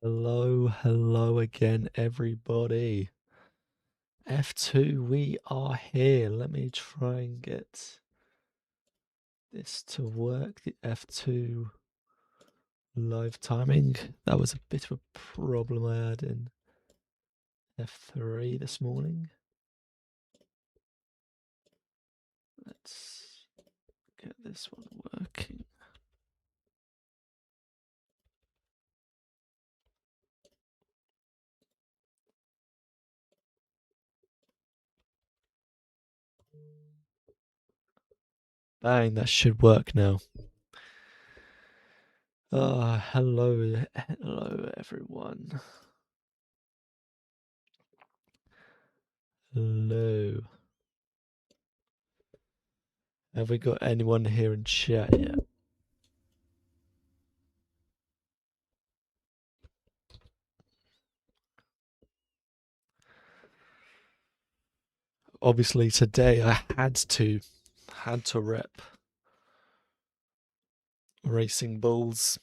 Hello again, everybody. F2, we are here. Let me try and get this to work. The F2 live timing. That was a bit of a problem I had in F3 this morning. Let's get this one working. Bang, that should work now. Hello everyone. Hello. Have we got anyone here in chat yet? Obviously today I had to rep Racing Bulls.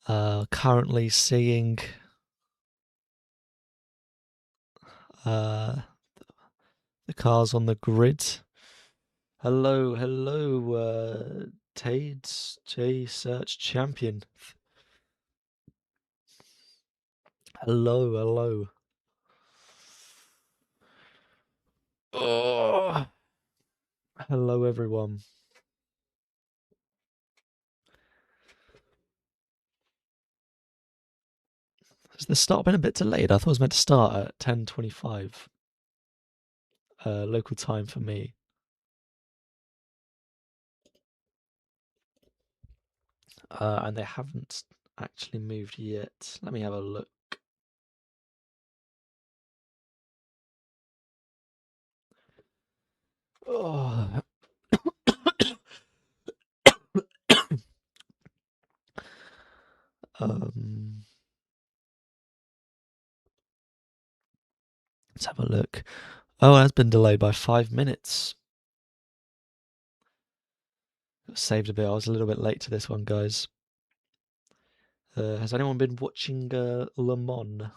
Currently seeing the cars on the grid. Hello, Tades J Search Champion. Hello. Oh, hello everyone. Has the start been a bit delayed? I thought it was meant to start at 10:25 local time for me. And they haven't actually moved yet. Let me have a look. Oh. Let's have a look. Oh, it has been delayed by 5 minutes. Saved a bit. I was a little bit late to this one, guys. Has anyone been watching Le Mans?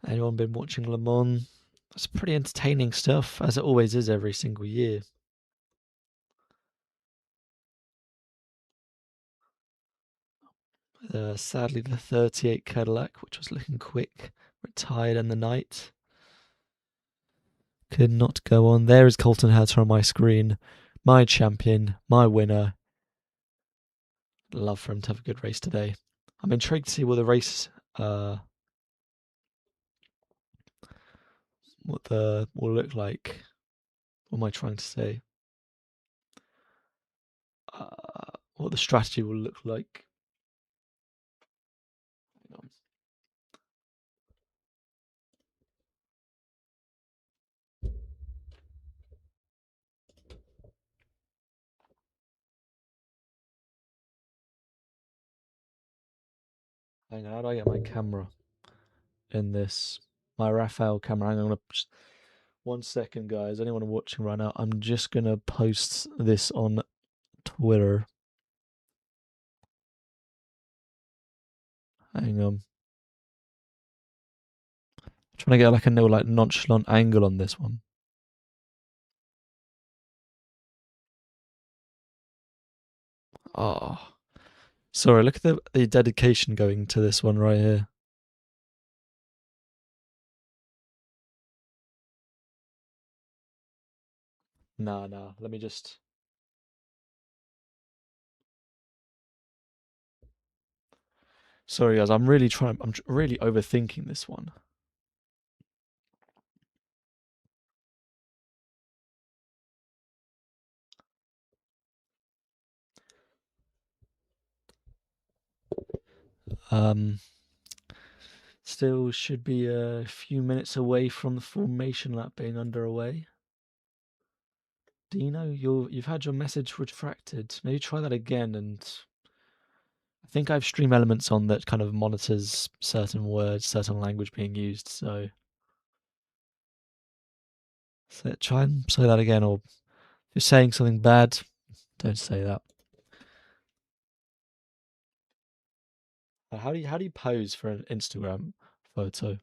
Anyone been watching Le Mans? It's pretty entertaining stuff, as it always is every single year. Sadly, the 38 Cadillac, which was looking quick, retired in the night. Could not go on. There is Colton Herta on my screen. My champion, my winner. Love for him to have a good race today. I'm intrigued to see what the race will look like. What am I trying to say? What the strategy will look like. Hang on, how do I get my camera in this? My Raphael camera. Hang on, just 1 second, guys. Anyone watching right now, I'm just gonna post this on Twitter. Hang on. I'm trying to get like a no nonchalant angle on this one. Oh. Sorry, look at the dedication going to this one right here. Nah. Let me just. Sorry, guys. I'm really overthinking this one. Still should be a few minutes away from the formation lap being underway. Dino, you've had your message retracted. Maybe try that again, and I think I have stream elements on that kind of monitors certain words, certain language being used. So try and say that again, or if you're saying something bad, don't say that. How do you pose for an Instagram photo?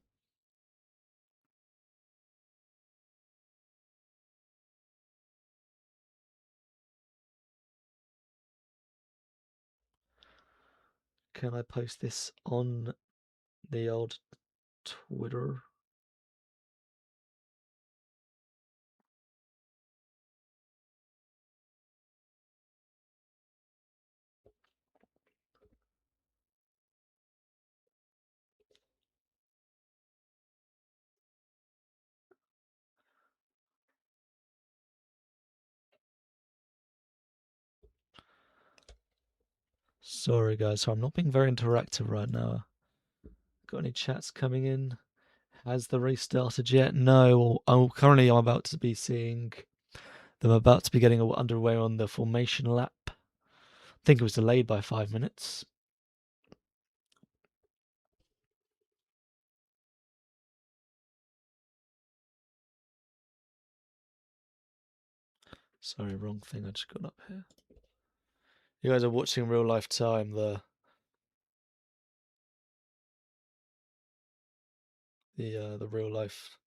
Can I post this on the old Twitter? Sorry guys, so I'm not being very interactive right now. Got any chats coming in? Has the race started yet? No. Currently I'm about to be seeing them about to be getting underway on the formation lap. I think it was delayed by 5 minutes. Sorry, wrong thing. I just got up here. You guys are watching real life time the real life.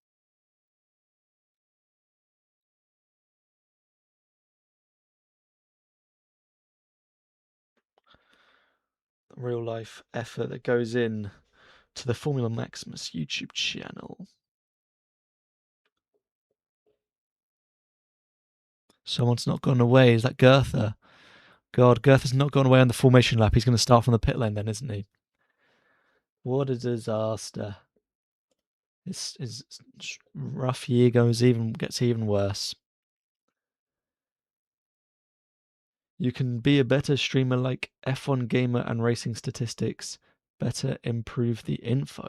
Real life effort that goes in to the Formula Maximus YouTube channel. Someone's not gone away. Is that Goethe? God, Goethe's not gone away on the formation lap. He's going to start from the pit lane then, isn't he? What a disaster. His rough year gets even worse. You can be a better streamer like F1 Gamer and Racing Statistics. Better improve the info.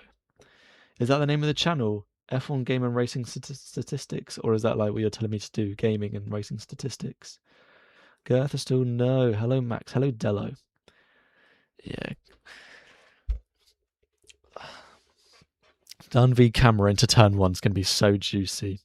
Is that the name of the channel? F1 Gamer and Racing Statistics? Or is that like what you're telling me to do? Gaming and Racing Statistics? Goethe still no. Hello, Max. Hello, Dello. Yeah. Dun v camera into turn one's going to be so juicy.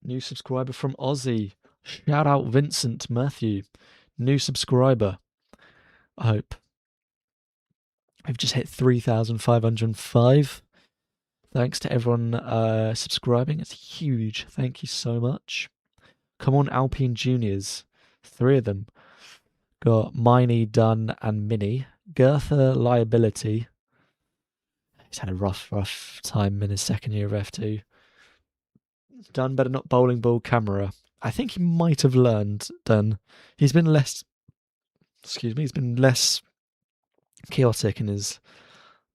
New subscriber from Aussie. Shout out Vincent Matthew. New subscriber. I hope. We've just hit 3,505. Thanks to everyone subscribing. It's huge. Thank you so much. Come on, Alpine Juniors. 3 of them. Got Miney, Dunn, and Minnie. Goethe Liability. He's had a rough time in his second year of F2. Dunn better not bowling ball camera. I think he might have learned, Dunn. He's been less chaotic in his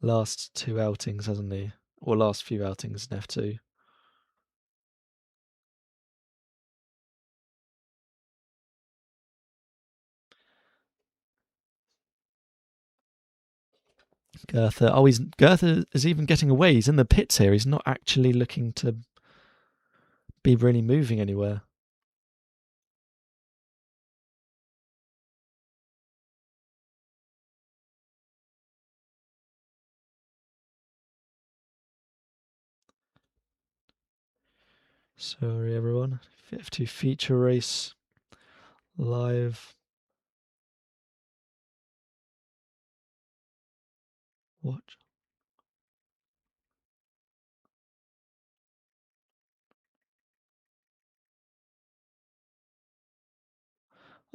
last 2 outings, hasn't he? Or last few outings in F2. Goethe is even getting away. He's in the pits here. He's not actually looking to be really moving anywhere. Sorry, everyone. F2 feature race live. Watch.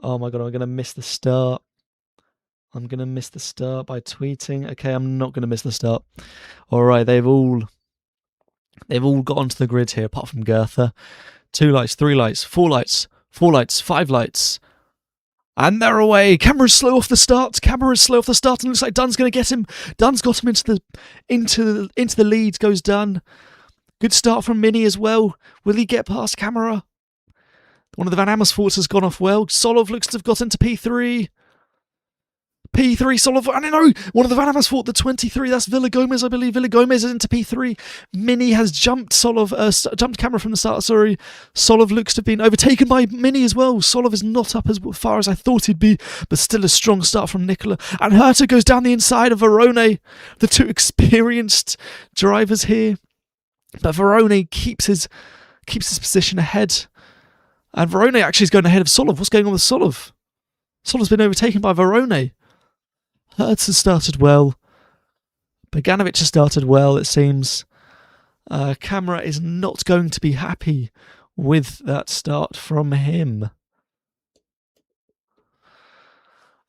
Oh my god, I'm going to miss the start. I'm going to miss the start by tweeting. Okay, I'm not going to miss the start. All right, they've all got onto the grid here, apart from Goethe. 2 lights, 3 lights, 4 lights, 4 lights, 5 lights. And they're away. Camera's slow off the start. And it looks like Dunn's going to get him. Dunn's got him into the lead. Goes Dunn. Good start from Mini as well. Will he get past camera? One of the Van Amersfoorts has gone off well. Solov looks to have got into P3. P3 Solov, I don't know, one of the Van Amersfoort, the 23, that's Villa Gomez, I believe. Villa Gomez is into P3. Mini has jumped jumped camera from the start, sorry. Solov looks to have been overtaken by Mini as well. Solov is not up as far as I thought he'd be, but still a strong start from Nicola. And Herta goes down the inside of Verone, the two experienced drivers here. But Verone keeps his position ahead. And Verone actually is going ahead of Solov. What's going on with Solov? Solov's been overtaken by Verone. Hertz has started well. Beganovic has started well, it seems. Camera is not going to be happy with that start from him.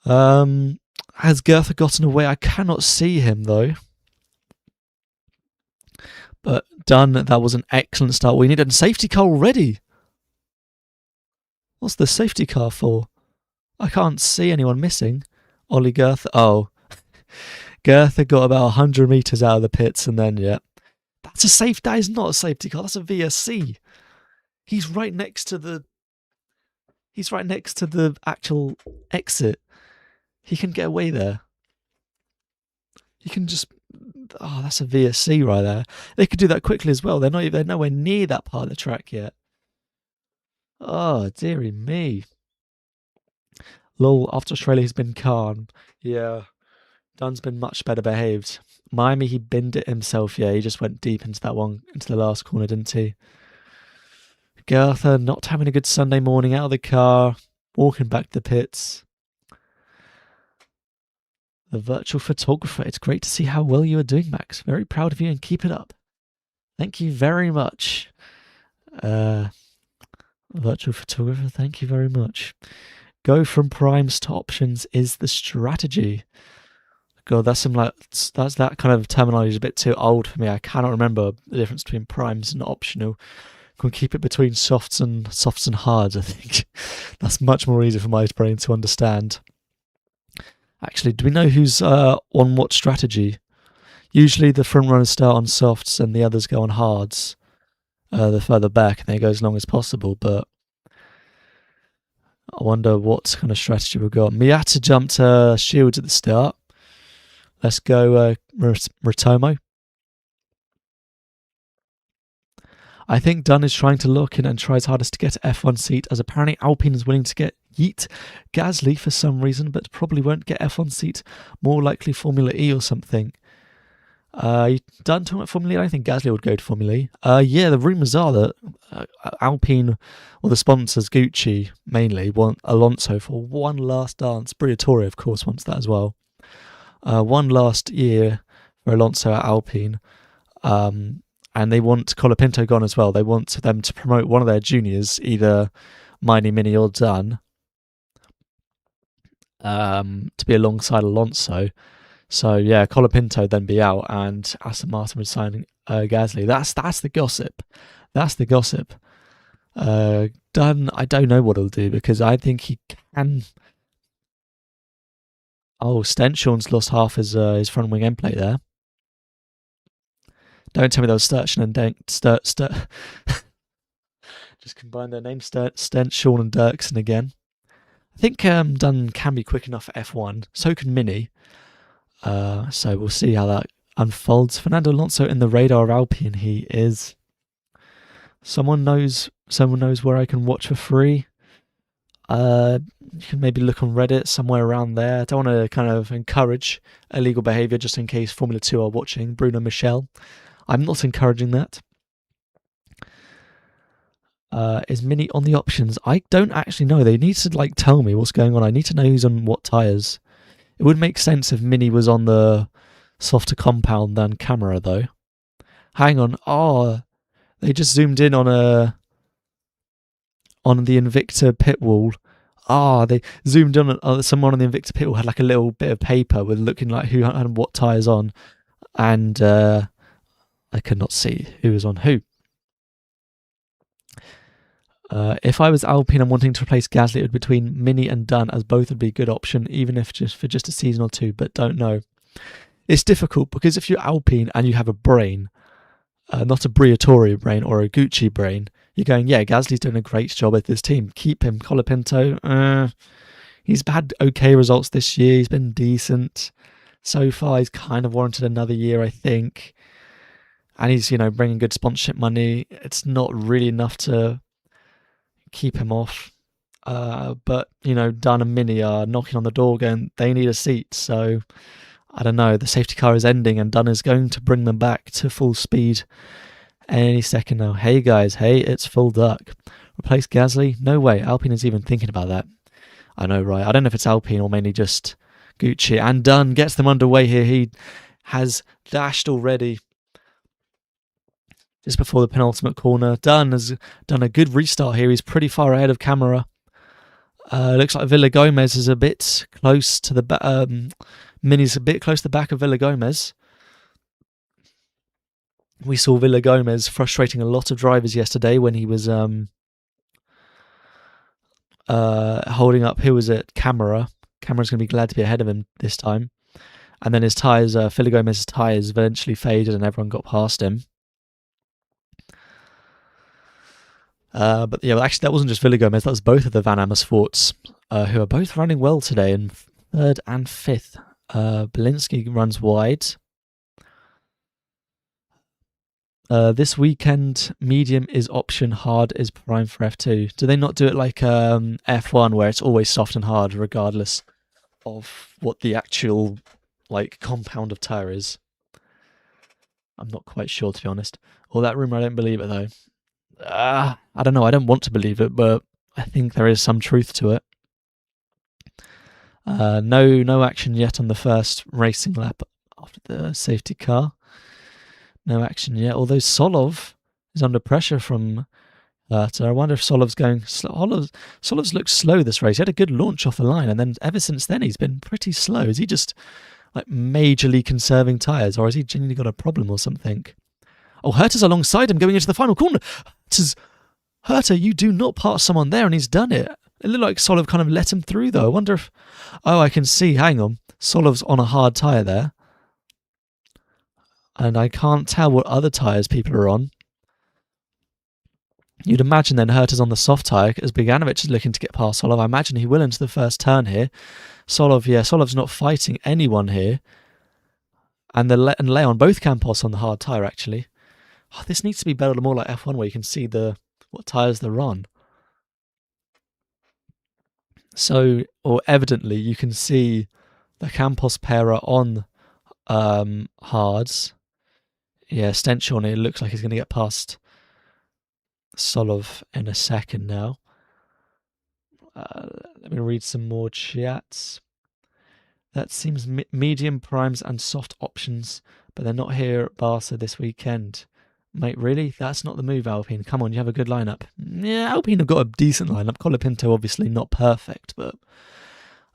Has Goethe gotten away? I cannot see him, though. But done. That was an excellent start. We needed a safety car already. What's the safety car for? I can't see anyone missing. Ollie Goethe. Oh. Goethe got about 100 metres out of the pits and then, yeah. That is not a safety car. That's a VSC. He's right next to the actual exit. He can get away there. He can just... Oh, that's a VSC right there. They could do that quickly as well. They're nowhere near that part of the track yet. Oh, dearie me. Lol, after Australia he's been calm. Yeah. Dunn's been much better behaved. Miami, he binned it himself. Yeah, he just went deep into that one, into the last corner, didn't he? Goethe not having a good Sunday morning, out of the car, walking back to the pits. The virtual photographer. It's great to see how well you are doing, Max. Very proud of you and keep it up. Thank you very much. Virtual photographer, thank you very much. Go from primes to options is the strategy. God, that kind of terminology is a bit too old for me. I cannot remember the difference between primes and optional. Can we keep it between softs and hards? I think that's much more easy for my brain to understand. Actually, do we know who's on what strategy? Usually the front runners start on softs and the others go on hards. The further back, and they go as long as possible, but I wonder what kind of strategy we've got. Miata jumped shields at the start. Let's go Ritomo. I think Dunn is trying to lock in and try his hardest to get an F1 seat, as apparently Alpine is willing to get Yeet Gasly for some reason, but probably won't get F1 seat, more likely Formula E or something. Dunn talking about Formula E? I don't think Gasly would go to Formula E. Yeah, the rumours are that Alpine, or the sponsors, Gucci mainly, want Alonso for one last dance. Briatore, of course, wants that as well. One last year for Alonso at Alpine. And they want Colapinto gone as well. They want them to promote one of their juniors, either Mini or Dunn, to be alongside Alonso. So yeah, Colapinto then be out, and Aston Martin would sign Gasly. That's the gossip. That's the gossip. Dunn, I don't know what he'll do, because I think he can. Oh, Stenshorn's lost half his front wing end plate there. Don't tell me those Sturgeon and just combine their names, Stenshorn and Dirksen again. I think Dunn can be quick enough for F1. So can Mini. So we'll see how that unfolds. Fernando Alonso in the radar of Alpine. He is. Someone knows where I can watch for free. You can maybe look on Reddit, somewhere around there. I don't want to kind of encourage illegal behaviour just in case Formula 2 are watching. Bruno Michel. I'm not encouraging that. Is Mini on the options? I don't actually know. They need to tell me what's going on. I need to know who's on what tyres. It would make sense if Mini was on the softer compound than Camera, though. Hang on. Oh, they just zoomed in on the Invicta pit wall. They zoomed on someone on the Invicta pit wall had a little bit of paper with looking like who had what tyres on, and I could not see who was on who. If I was Alpine and wanting to replace Gasly, it would be between Mini and Dunn, as both would be a good option, even if for just a season or two, but don't know. It's difficult, because if you're Alpine and you have a brain, not a Briatore brain or a Gucci brain. You're going, yeah, Gasly's doing a great job at this team. Keep him. Colapinto, he's had okay results this year. He's been decent. So far, he's kind of warranted another year, I think. And he's, bringing good sponsorship money. It's not really enough to keep him off. But, Dunn and Mini are knocking on the door going, they need a seat. So, I don't know. The safety car is ending and Dunn is going to bring them back to full speed any second now. Hey, guys. Hey, it's full duck. Replace Gasly? No way. Alpine is even thinking about that. I know, right? I don't know if it's Alpine or mainly just Gucci. And Dunn gets them underway here. He has dashed already just before the penultimate corner. Dunn has done a good restart here. He's pretty far ahead of camera. Looks like Villa Gomez is a bit close to the back. Mini's a bit close to the back of Villa Gomez. We saw Villa Gomez frustrating a lot of drivers yesterday when he was holding up. Who was it? Camera. Camera's going to be glad to be ahead of him this time. And then his tyres, Villa Gomez's tyres eventually faded and everyone got past him. But yeah, actually that wasn't just Villa Gomez, that was both of the Van Amersfoorts, who are both running well today in 3rd and 5th. Belinsky runs wide. This weekend, medium is option, hard is prime for F2. Do they not do it like F1 where it's always soft and hard regardless of what the actual compound of tyre is? I'm not quite sure, to be honest. All that rumour, I don't believe it though. I don't know, I don't want to believe it, but I think there is some truth to it. No action yet on the first racing lap after the safety car. No action yet, although Solov is under pressure from so I wonder if Solov's going slow. Solov's looked slow this race. He had a good launch off the line, and then ever since then he's been pretty slow. Is he just majorly conserving tyres, or has he genuinely got a problem or something? Oh, Herta's alongside him going into the final corner. Herta, you do not pass someone there, and he's done it. It looked like Solov kind of let him through, though. I wonder if... Oh, I can see. Hang on. Solov's on a hard tyre there. And I can't tell what other tyres people are on. You'd imagine then Herta's on the soft tyre, as Bogdanovic is looking to get past Solov. I imagine he will into the first turn here. Solov's not fighting anyone here. And Leon, both Campos on the hard tyre, actually. Oh, this needs to be better, more like F1, where you can see what tyres they're on. So, or evidently, you can see the Campos pair are on hards. Yeah, Stench on it. It looks like he's going to get past Solov in a second now. Let me read some more chats. That seems medium primes and soft options, but they're not here at Barca this weekend. Mate, really? That's not the move, Alpine. Come on, you have a good lineup. Yeah, Alpine have got a decent lineup. Colapinto obviously not perfect, but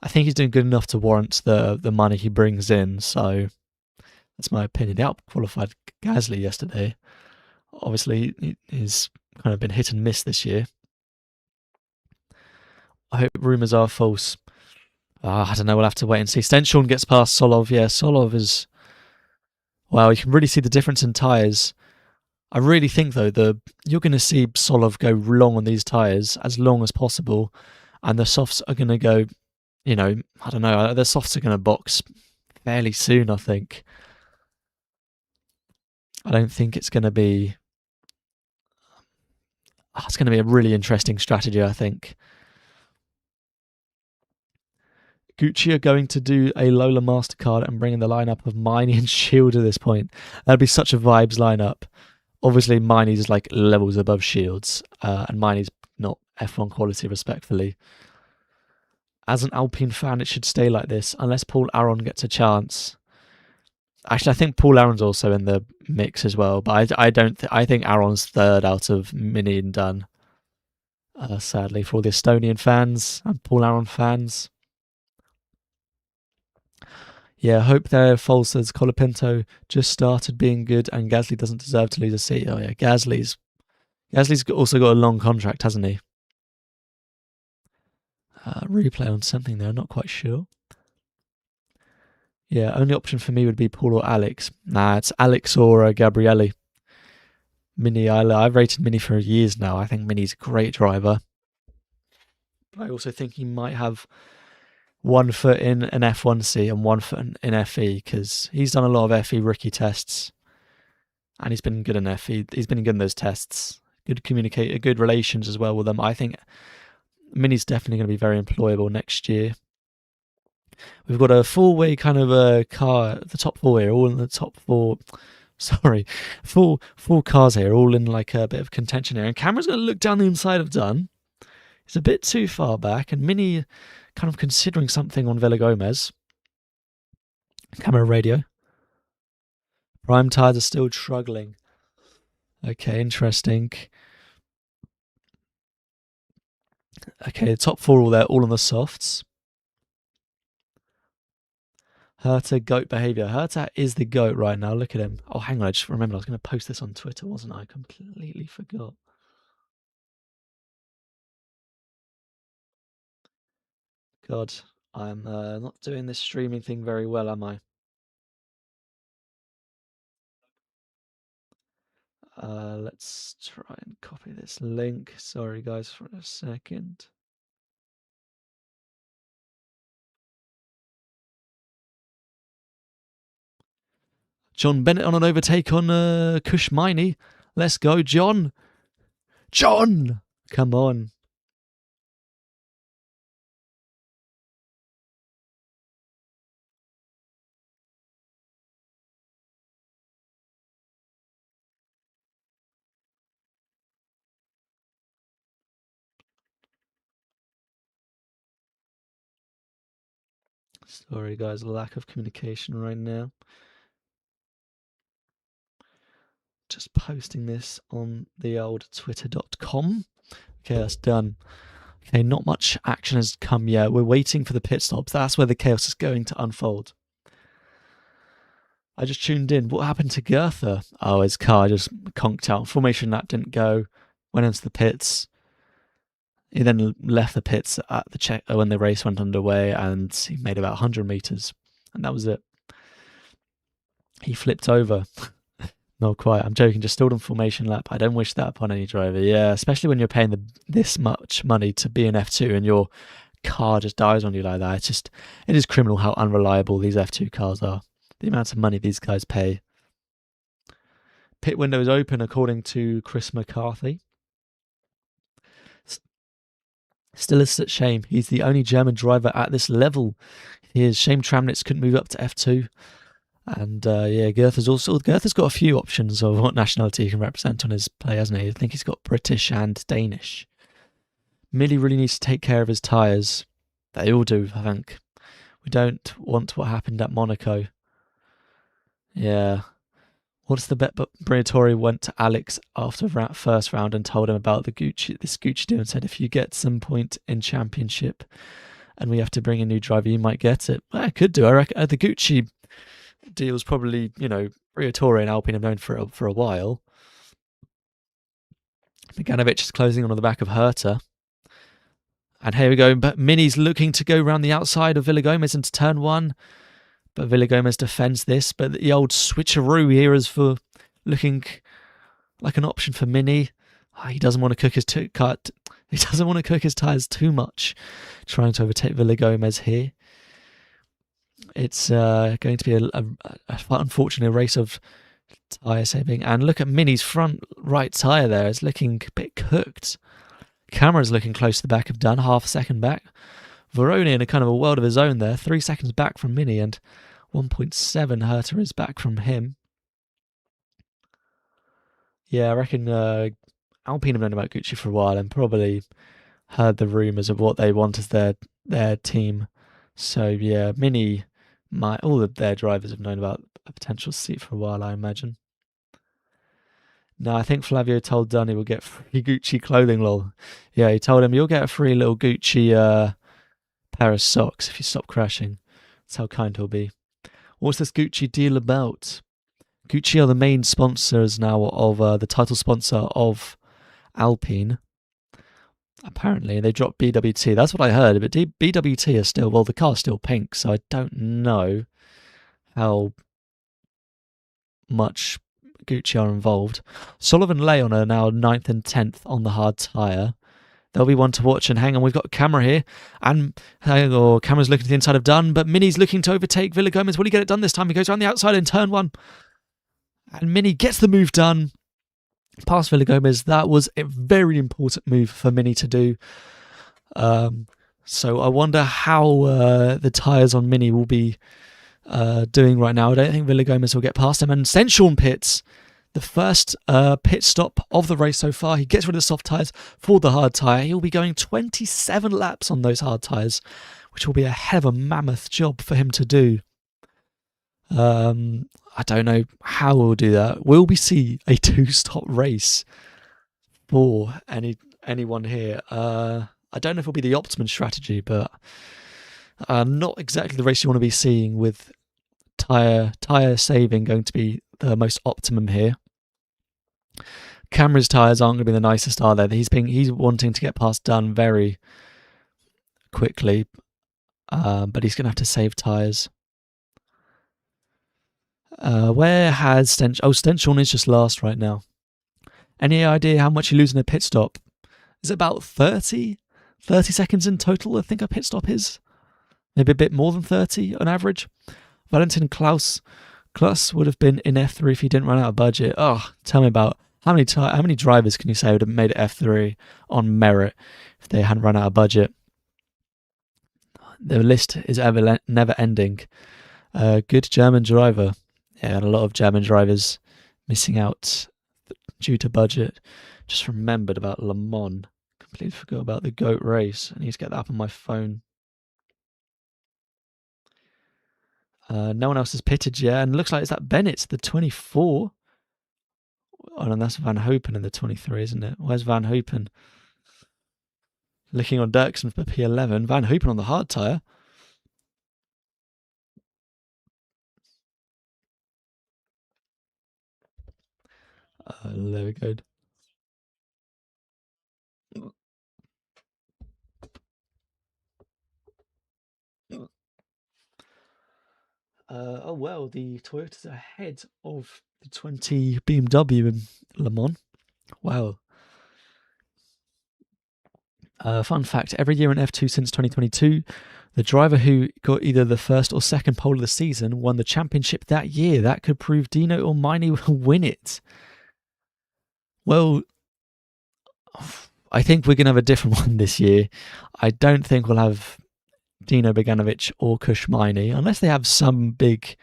I think he's doing good enough to warrant the money he brings in. So that's my opinion. They out-qualified Gasly yesterday. Obviously, he's kind of been hit and miss this year. I hope rumours are false. I don't know, we'll have to wait and see. Stenchorn gets past Solov. Yeah, Solov is... Wow, you can really see the difference in tyres. I really think, though, you're going to see Solov go long on these tyres, as long as possible, and the softs are going to go, I don't know, the softs are going to box fairly soon, I think. I don't think it's going to be... It's going to be a really interesting strategy, I think. Gucci are going to do a Lola MasterCard and bring in the lineup of Miney and Shield at this point. That'd be such a vibes lineup. Obviously, Miney's levels above Shields, and Miney's not F1 quality, respectfully. As an Alpine fan, it should stay like this, unless Paul Aron gets a chance. Actually, I think Paul Aron's also in the mix as well, but I think Aron's third out of Mini and Dunn. Sadly, for all the Estonian fans and Paul Aron fans. Yeah, I hope they're false as Colapinto just started being good and Gasly doesn't deserve to lose a seat. Oh yeah, Gasly's also got a long contract, hasn't he? Replay on something there, not quite sure. Yeah, only option for me would be Paul or Alex. Nah, it's Alex or Gabrielli. Mini, I've rated Mini for years now. I think Mini's a great driver. But I also think he might have one foot in an F1C and one foot in FE, because he's done a lot of FE rookie tests and he's been good in FE. He's been good in those tests. Good communicator, good relations as well with them. I think Mini's definitely going to be very employable next year. We've got a four-way kind of a car, the top four here, all in the top four. Sorry, four cars here, all in like a bit of contention here. And Cameron's going to look down the inside of Dunn. He's a bit too far back, and Mini kind of considering something on Villagomez. Camera radio. Prime tyres are still struggling. Okay, interesting. Okay, the top four all there, all on the softs. Herta, GOAT behaviour. Herta is the GOAT right now. Look at him. Oh, hang on. I just remembered I was going to post this on Twitter, wasn't I? I completely forgot. God, I'm not doing this streaming thing very well, am I? Let's try and copy this link. Sorry, guys, for a second. John Bennett on an overtake on Kush Miney. Let's go, John. John! Come on. Sorry, guys, lack of communication right now. Just posting this on the old twitter.com. Okay, that's done. Okay, not much action has come yet. We're waiting for the pit stops. That's where the chaos is going to unfold. I just tuned in. What happened to Goethe? Oh, his car just conked out. Formation lap didn't go. Went into the pits. He then left the pits at the check when the race went underway, and he made about 100 meters, and that was it. He flipped over. Not quite. I'm joking. Just stalled on formation lap. I don't wish that upon any driver. Yeah, especially when you're paying this much money to be an F2 and your car just dies on you like that. It is criminal how unreliable these F2 cars are. The amount of money these guys pay. Pit window is open according to Chris McCarthy. Still a shame. He's the only German driver at this level. His shame Tramnitz couldn't move up to F2. And yeah, Goethe's got a few options of what nationality he can represent on his play, hasn't he? I think he's got British and Danish. Millie really needs to take care of his tyres. They all do, I think. We don't want what happened at Monaco. Yeah. What's the bet? But Briatore went to Alex after first round and told him about this Gucci deal and said, if you get some point in championship and we have to bring a new driver, you might get it. I could do. I reckon the Gucci deal's probably, Briatore and Alpine have known for a while. Meganovic is closing on the back of Herta. And here we go. But Mini's looking to go around the outside of Villagomez into turn one. But Villagomez defends this. But the old switcheroo here is for looking like an option for Mini. He doesn't want to cook his He doesn't want to cook his tyres too much. Trying to overtake Villagomez here. It's going to be unfortunately a race of tyre saving. And look at Mini's front right tyre there. It's looking a bit cooked. Camera's looking close to the back of Dunn, half a second back. Veroni in a kind of a world of his own there, 3 seconds back from Mini, and 1.7 Herta is back from him. Yeah, I reckon Alpine have known about Gucci for a while and probably heard the rumours of what they want as their team. So yeah, Mini, all of their drivers have known about a potential seat for a while, I imagine. No, I think Flavio told Dunn he will get free Gucci clothing, lol. Yeah, he told him you'll get a free little Gucci pair of socks if you stop crashing. That's how kind he'll be. What's this Gucci deal about? Gucci are the main sponsors now of the title sponsor of Alpine. Apparently, they dropped BWT. That's what I heard. But BWT is still, the car's still pink, so I don't know how much Gucci are involved. Sullivan Leon are now 9th and 10th on the hard tyre. There'll be one to watch. And hang on, we've got a camera here. And camera's looking to the inside of Dunn, but Mini's looking to overtake Villagomez. Will he get it done this time? He goes around the outside in turn 1. And Mini gets the move done. Past Villagomez. That was a very important move for Mini to do. So I wonder how the tyres on Mini will be doing right now. I don't think Villagomez will get past him. And Stenshorn pits. The first pit stop of the race so far. He gets rid of the soft tyres for the hard tyre. He'll be going 27 laps on those hard tyres, which will be a hell of a mammoth job for him to do. I don't know how we'll do that. Will we see a 2-stop race for anyone here? I don't know if it'll be the optimum strategy, but not exactly the race you want to be seeing, with tyre saving going to be the most optimum here. Cameron's tyres aren't going to be the nicest, are they? He's wanting to get past Dunn very quickly, but he's going to have to save tyres. Where has Stenshorn? Oh, Stenshorn is just last right now. Any idea how much you lose in a pit stop? Is it about 30 seconds in total, I think a pit stop is? Maybe a bit more than 30 on average. Valentin Klaus would have been in F3 if he didn't run out of budget. Oh, tell me about how many drivers can you say would have made it F3 on merit if they hadn't run out of budget? The list is never ending. Good German driver. Yeah, a lot of German drivers missing out due to budget. Just remembered about Le Mans. Completely forgot about the GOAT race. I need to get that up on my phone. No one else has pitted yet, and looks like it's that Bennett's the 24. Oh, and that's Van Hopen in the 23, isn't it? Where's Van Hopen? Looking on Dirksen for P11. Van Hopen on the hard tyre. There we go. Oh well, the Toyota's ahead of the 20 BMW in Le Mans. Wow. Fun fact, every year in F2 since 2022, the driver who got either the first or second pole of the season won the championship that year. That could prove Dino or Mini will win it. Well, I think we're going to have a different one this year. I don't think we'll have Dino Beganovic or Kush Mini, unless they have some big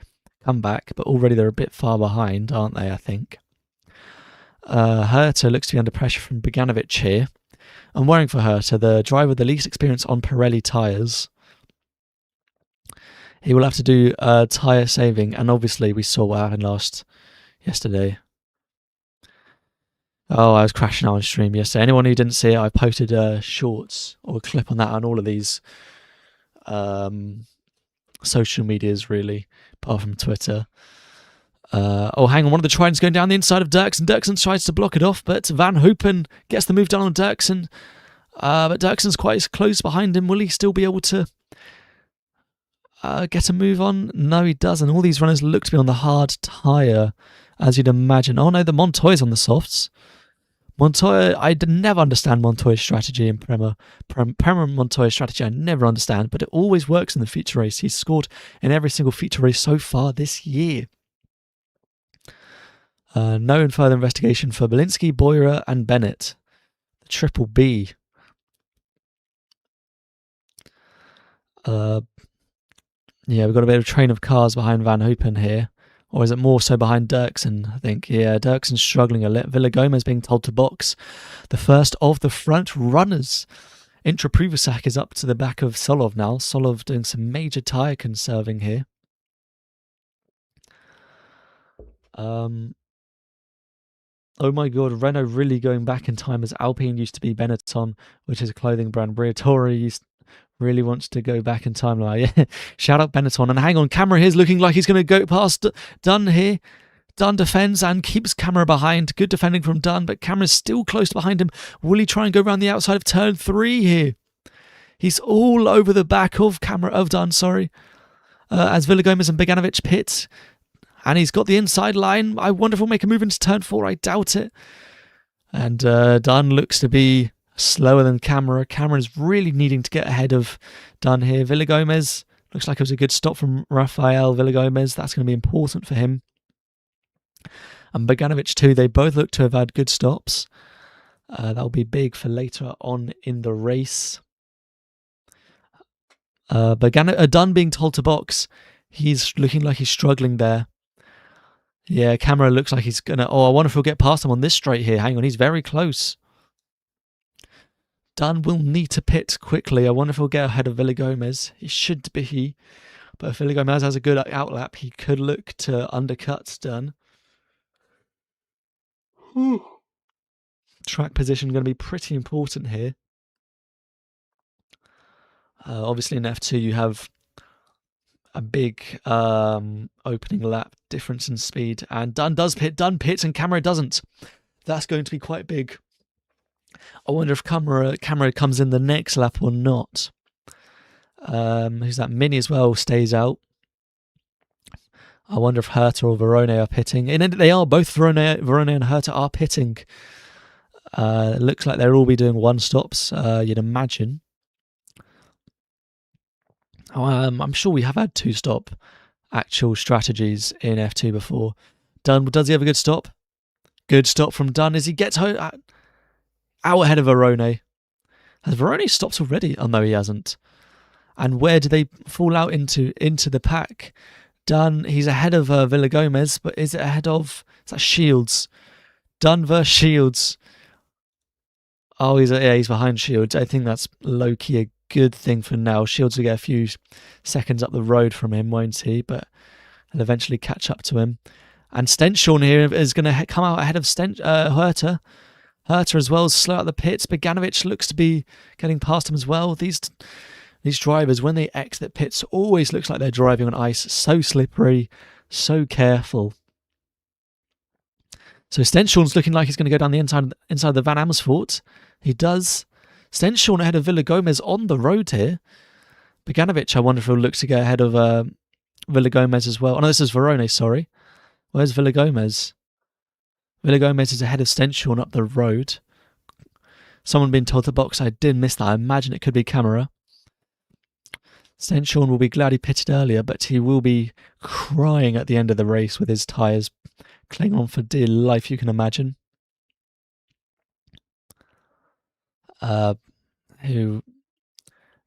comeback, but already they're a bit far behind, aren't they, I think. Herta looks to be under pressure from Beganovic here. I'm worrying for Herta, the driver with the least experience on Pirelli tyres. He will have to do tyre saving, and obviously we saw what happened yesterday. Oh, I was crashing out on stream yesterday. Anyone who didn't see it, I posted shorts or a clip on that on all of these social medias, really, apart from Twitter. Oh, hang on, one of the Tridents going down the inside of Dirksen. Dirksen tries to block it off, but Van Hopen gets the move done on Dirksen. But Dirksen's quite close behind him. Will he still be able to get a move on? No, he doesn't. All these runners look to be on the hard tyre, as you'd imagine. Oh no, the Montoya's on the softs. Montoya, I never understand Montoya's strategy in Prema Montoya's strategy. I never understand, but it always works in the feature race. He's scored in every single feature race so far this year. No further investigation for Belinsky, Boyer, and Bennett. The triple B. Yeah, we've got a bit of train of cars behind Van Hopen here. Or is it more so behind Dirksen, I think? Yeah, Dirksen's struggling a little. Villagomez being told to box. The first of the front runners. Intra Pruvasak is up to the back of Solov now. Solov doing some major tyre conserving here. Oh my god, Renault really going back in time, as Alpine used to be Benetton, which is a clothing brand. Briatore really wants to go back in time. Like, yeah. Shout out Benetton. And hang on, Camera here's looking like he's going to go past Dunn here. Dunn defends and keeps Camera behind. Good defending from Dunn, but Camera's still close behind him. Will he try and go around the outside of turn 3 here? He's all over the back of Dunn, sorry. As Villagomez and Beganovic pit. And he's got the inside line. I wonder if he'll make a move into turn 4. I doubt it. And Dunn looks to be slower than Camera. Camera's really needing to get ahead of Dunn here. Villagomez, looks like it was a good stop from Rafael Villagomez. That's going to be important for him. And Bogdanovic too. They both look to have had good stops. That'll be big for later on in the race. Dunn being told to box. He's looking like he's struggling there. Yeah, Camera looks like he's going to... Oh, I wonder if he'll get past him on this straight here. Hang on, he's very close. Dunn will need to pit quickly. I wonder if he'll get ahead of Villagomez. He should be. But if Villagomez has a good outlap, he could look to undercut Dunn. Track position going to be pretty important here. Obviously in F2 you have a big opening lap difference in speed, and Dunn does pit. Dunn pits and Camera doesn't. That's going to be quite big. I wonder if Camera comes in the next lap or not. Who's that? Mini as well stays out. I wonder if Herta or Verone are pitting. And they are. Both Verone and Herta are pitting. It looks like they'll all be doing one stops, you'd imagine. I'm sure we have had 2-stop actual strategies in F2 before. Dunn, does he have a good stop? Good stop from Dunn as he gets out ahead of Verone. Has Verone stopped already? Oh no, he hasn't. And where do they fall out into the pack? Dunn, he's ahead of Villagomez, but is it ahead of... Is that Shields? Dunn versus Shields. Oh, he's behind Shields. I think that's low-key a good thing for now. Shields will get a few seconds up the road from him, won't he? But he'll eventually catch up to him. And Stenshorn here is going to come out ahead of Herta. Herta as well, slow out the pits. Bogdanovic looks to be getting past him as well. These drivers, when they exit pits, always looks like they're driving on ice. So slippery, so careful. So Stenshorn's looking like he's going to go down the inside of the Van Amersfoort. He does. Stenshorn ahead of Villagomez on the road here. Bogdanovic, I wonder if he'll look to go ahead of Villagomez as well. Oh no, this is Verone, sorry. Where's Villagomez? Villagomez is ahead of Stenshorn up the road. Someone being told to box. I did miss that. I imagine it could be Camera. Stenshorn will be glad he pitted earlier, but he will be crying at the end of the race with his tyres clinging on for dear life, you can imagine.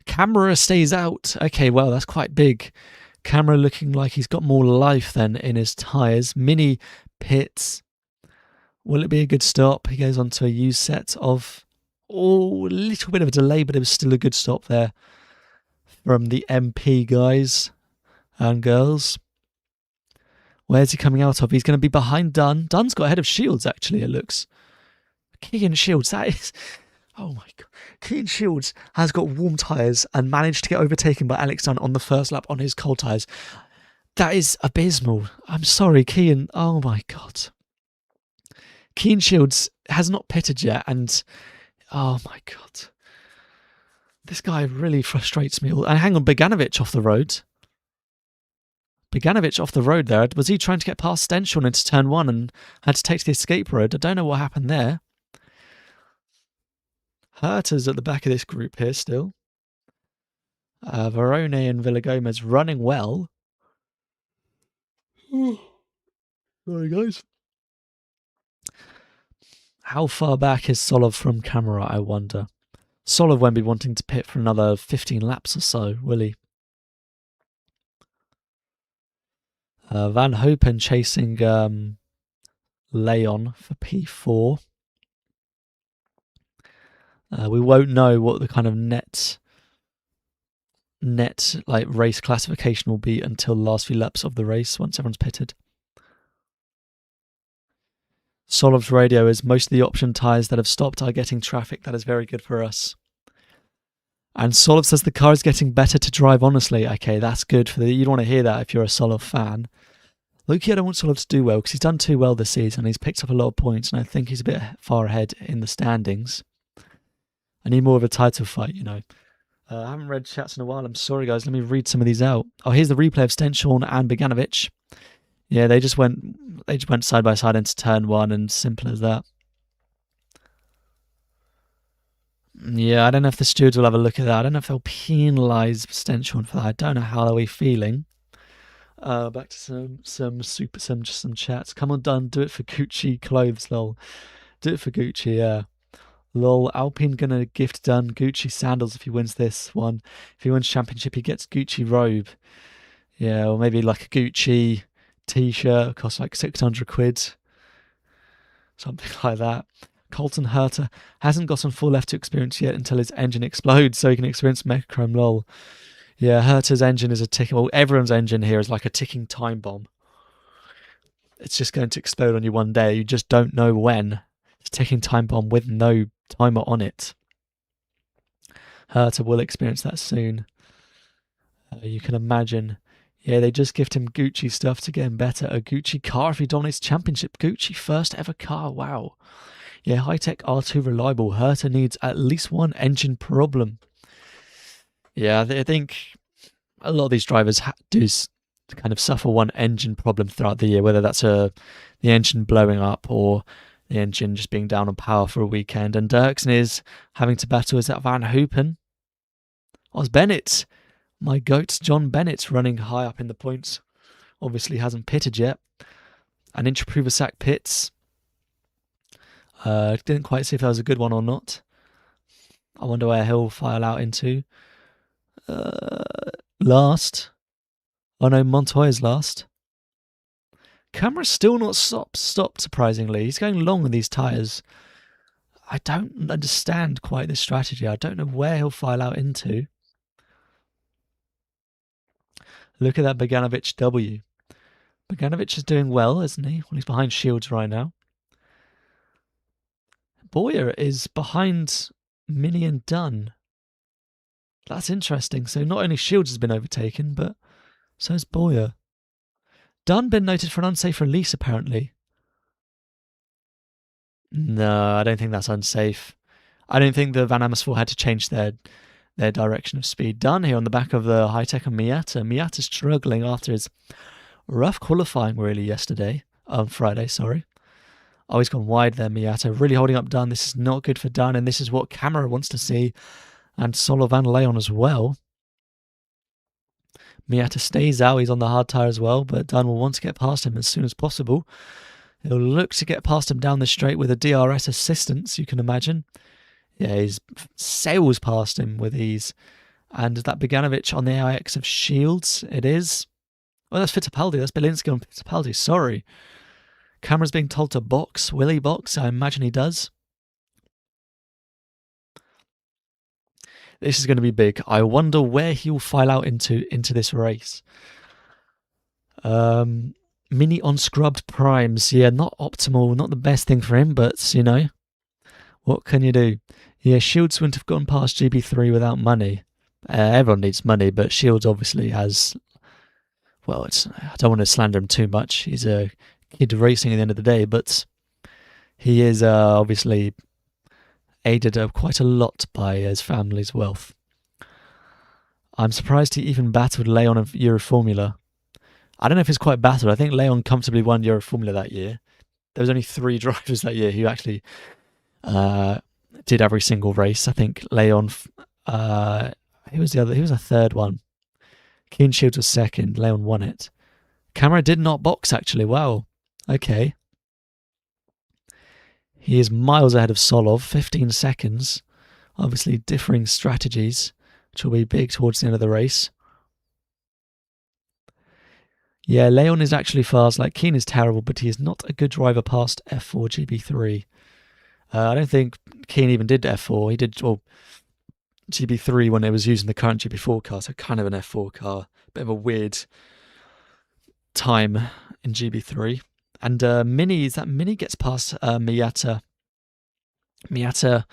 Camera stays out. Okay, well, that's quite big. Camera looking like he's got more life than in his tyres. Mini pits. Will it be a good stop? He goes on to a use set of... Oh, a little bit of a delay, but it was still a good stop there from the MP guys and girls. Where's he coming out of? He's going to be behind Dunn. Dunn's got ahead of Shields, actually, it looks. Kean Shields, that is... Oh my God. Kean Shields has got warm tyres and managed to get overtaken by Alex Dunn on the first lap on his cold tyres. That is abysmal. I'm sorry, Kean. Oh my God. Kean Shields has not pitted yet, and oh my God. This guy really frustrates me. And hang on, Bogdanovic off the road. Bogdanovic off the road there. Was he trying to get past Stenshorn into turn 1 and had to take the escape road? I don't know what happened there. Herta's at the back of this group here still. Verone and Villagomez running well. Sorry, guys. How far back is Solov from Camera, I wonder? Solov won't be wanting to pit for another 15 laps or so, will he? Van Hopen chasing Leon for P4. We won't know what the kind of net like race classification will be until the last few laps of the race once everyone's pitted. Solov's radio is most of the option tyres that have stopped are getting traffic. That is very good for us. And Solov says the car is getting better to drive honestly. Okay, that's good for you don't want to hear that if you're a Solov fan. Look, I don't want Solov to do well because he's done too well this season. He's picked up a lot of points and I think he's a bit far ahead in the standings. I need more of a title fight, you know. I haven't read chats in a while. I'm sorry, guys. Let me read some of these out. Oh, here's the replay of Stenshorn and Bogdanovic Yeah, they just went side by side into turn one, and simple as that. Yeah, I don't know if the stewards will have a look at that. I don't know if they'll penalise Stenchorn for that. I don't know how they'll be feeling. Back to some chats. Come on, done. Do it for Gucci clothes, lol. Do it for Gucci, yeah. Lol, Alpine gonna gift Dunn Gucci sandals if he wins this one. If he wins championship, he gets Gucci robe. Yeah, or maybe like a Gucci t-shirt, costs like 600 quid. Something like that. Colton Herter hasn't gotten full F2 experience yet until his engine explodes, so he can experience Mechachrome, lol. Yeah, Herter's engine is a ticking... Well, everyone's engine here is like a ticking time bomb. It's just going to explode on you one day. You just don't know when. It's a ticking time bomb with no timer on it. Herter will experience that soon. You can imagine. Yeah, they just gift him Gucci stuff to get him better. A Gucci car if he dominates championship. Gucci first ever car. Wow. Yeah, high-tech R2 reliable. Herter needs at least one engine problem. Yeah, I think a lot of these drivers do kind of suffer one engine problem throughout the year, whether that's the engine blowing up or the engine just being down on power for a weekend. And Dirksen is having to battle, is that Van Hoopen? Oz Bennett. My goat, John Bennett, running high up in the points. Obviously hasn't pitted yet. And Inch Pruvasak pits. Didn't quite see if that was a good one or not. I wonder where he'll file out into. Last. Oh no, Montoya's last. Camera's still not stopped, surprisingly. He's going long with these tyres. I don't understand quite this strategy. I don't know where he'll file out into. Look at that Boganovic W. Boganovic is doing well, isn't he? Well, he's behind Shields right now. Boyer is behind Mini and Dunn. That's interesting. So not only Shields has been overtaken, but so has Boyer. Dunn been noted for an unsafe release, apparently. No, I don't think that's unsafe. I don't think the Van Amersfoort had to change their direction of speed. Dunn here on the back of the high-tech and Miata. Miata's struggling after his rough qualifying, really, yesterday. On Friday, sorry. Oh, he's gone wide there, Miata. Really holding up Dunn. This is not good for Dunn, and this is what Camera wants to see. And Solovan Leon as well. Miata stays out. He's on the hard tyre as well, but Dunn will want to get past him as soon as possible. He'll look to get past him down the straight with a DRS assistance, you can imagine. Yeah, he sails past him with ease. And is that Boganovic on the AIX of Shields? It is. Oh, that's Fittipaldi. That's Bielinski on Fittipaldi. Sorry. Camera's being told to box. Will he box? I imagine he does. This is going to be big. I wonder where he'll file out into this race. Mini on scrubbed primes. Yeah, not optimal. Not the best thing for him, but, you know, what can you do? Yeah, Shields wouldn't have gone past GB3 without money. Everyone needs money, but Shields obviously has... Well, I don't want to slander him too much. He's a kid racing at the end of the day, but he is obviously aided quite a lot by his family's wealth. I'm surprised he even battled Leon of Euroformula. I don't know if it's quite battled. I think Leon comfortably won Euroformula that year. There was only 3 drivers that year who actually did every single race. I think Leon, who was the other? Who was a third one? Keen Shields was second. Leon won it. Camera did not box, actually. Wow. Okay. He is miles ahead of Solov, 15 seconds. Obviously differing strategies, which will be big towards the end of the race. Yeah, Leon is actually fast. Like, Keen is terrible, but he is not a good driver past F4 GB3. I don't think Keen even did F4. He did GB3 when it was using the current GB4 car, so kind of an F4 car. Bit of a weird time in GB3. And Mini gets past Miata. Miata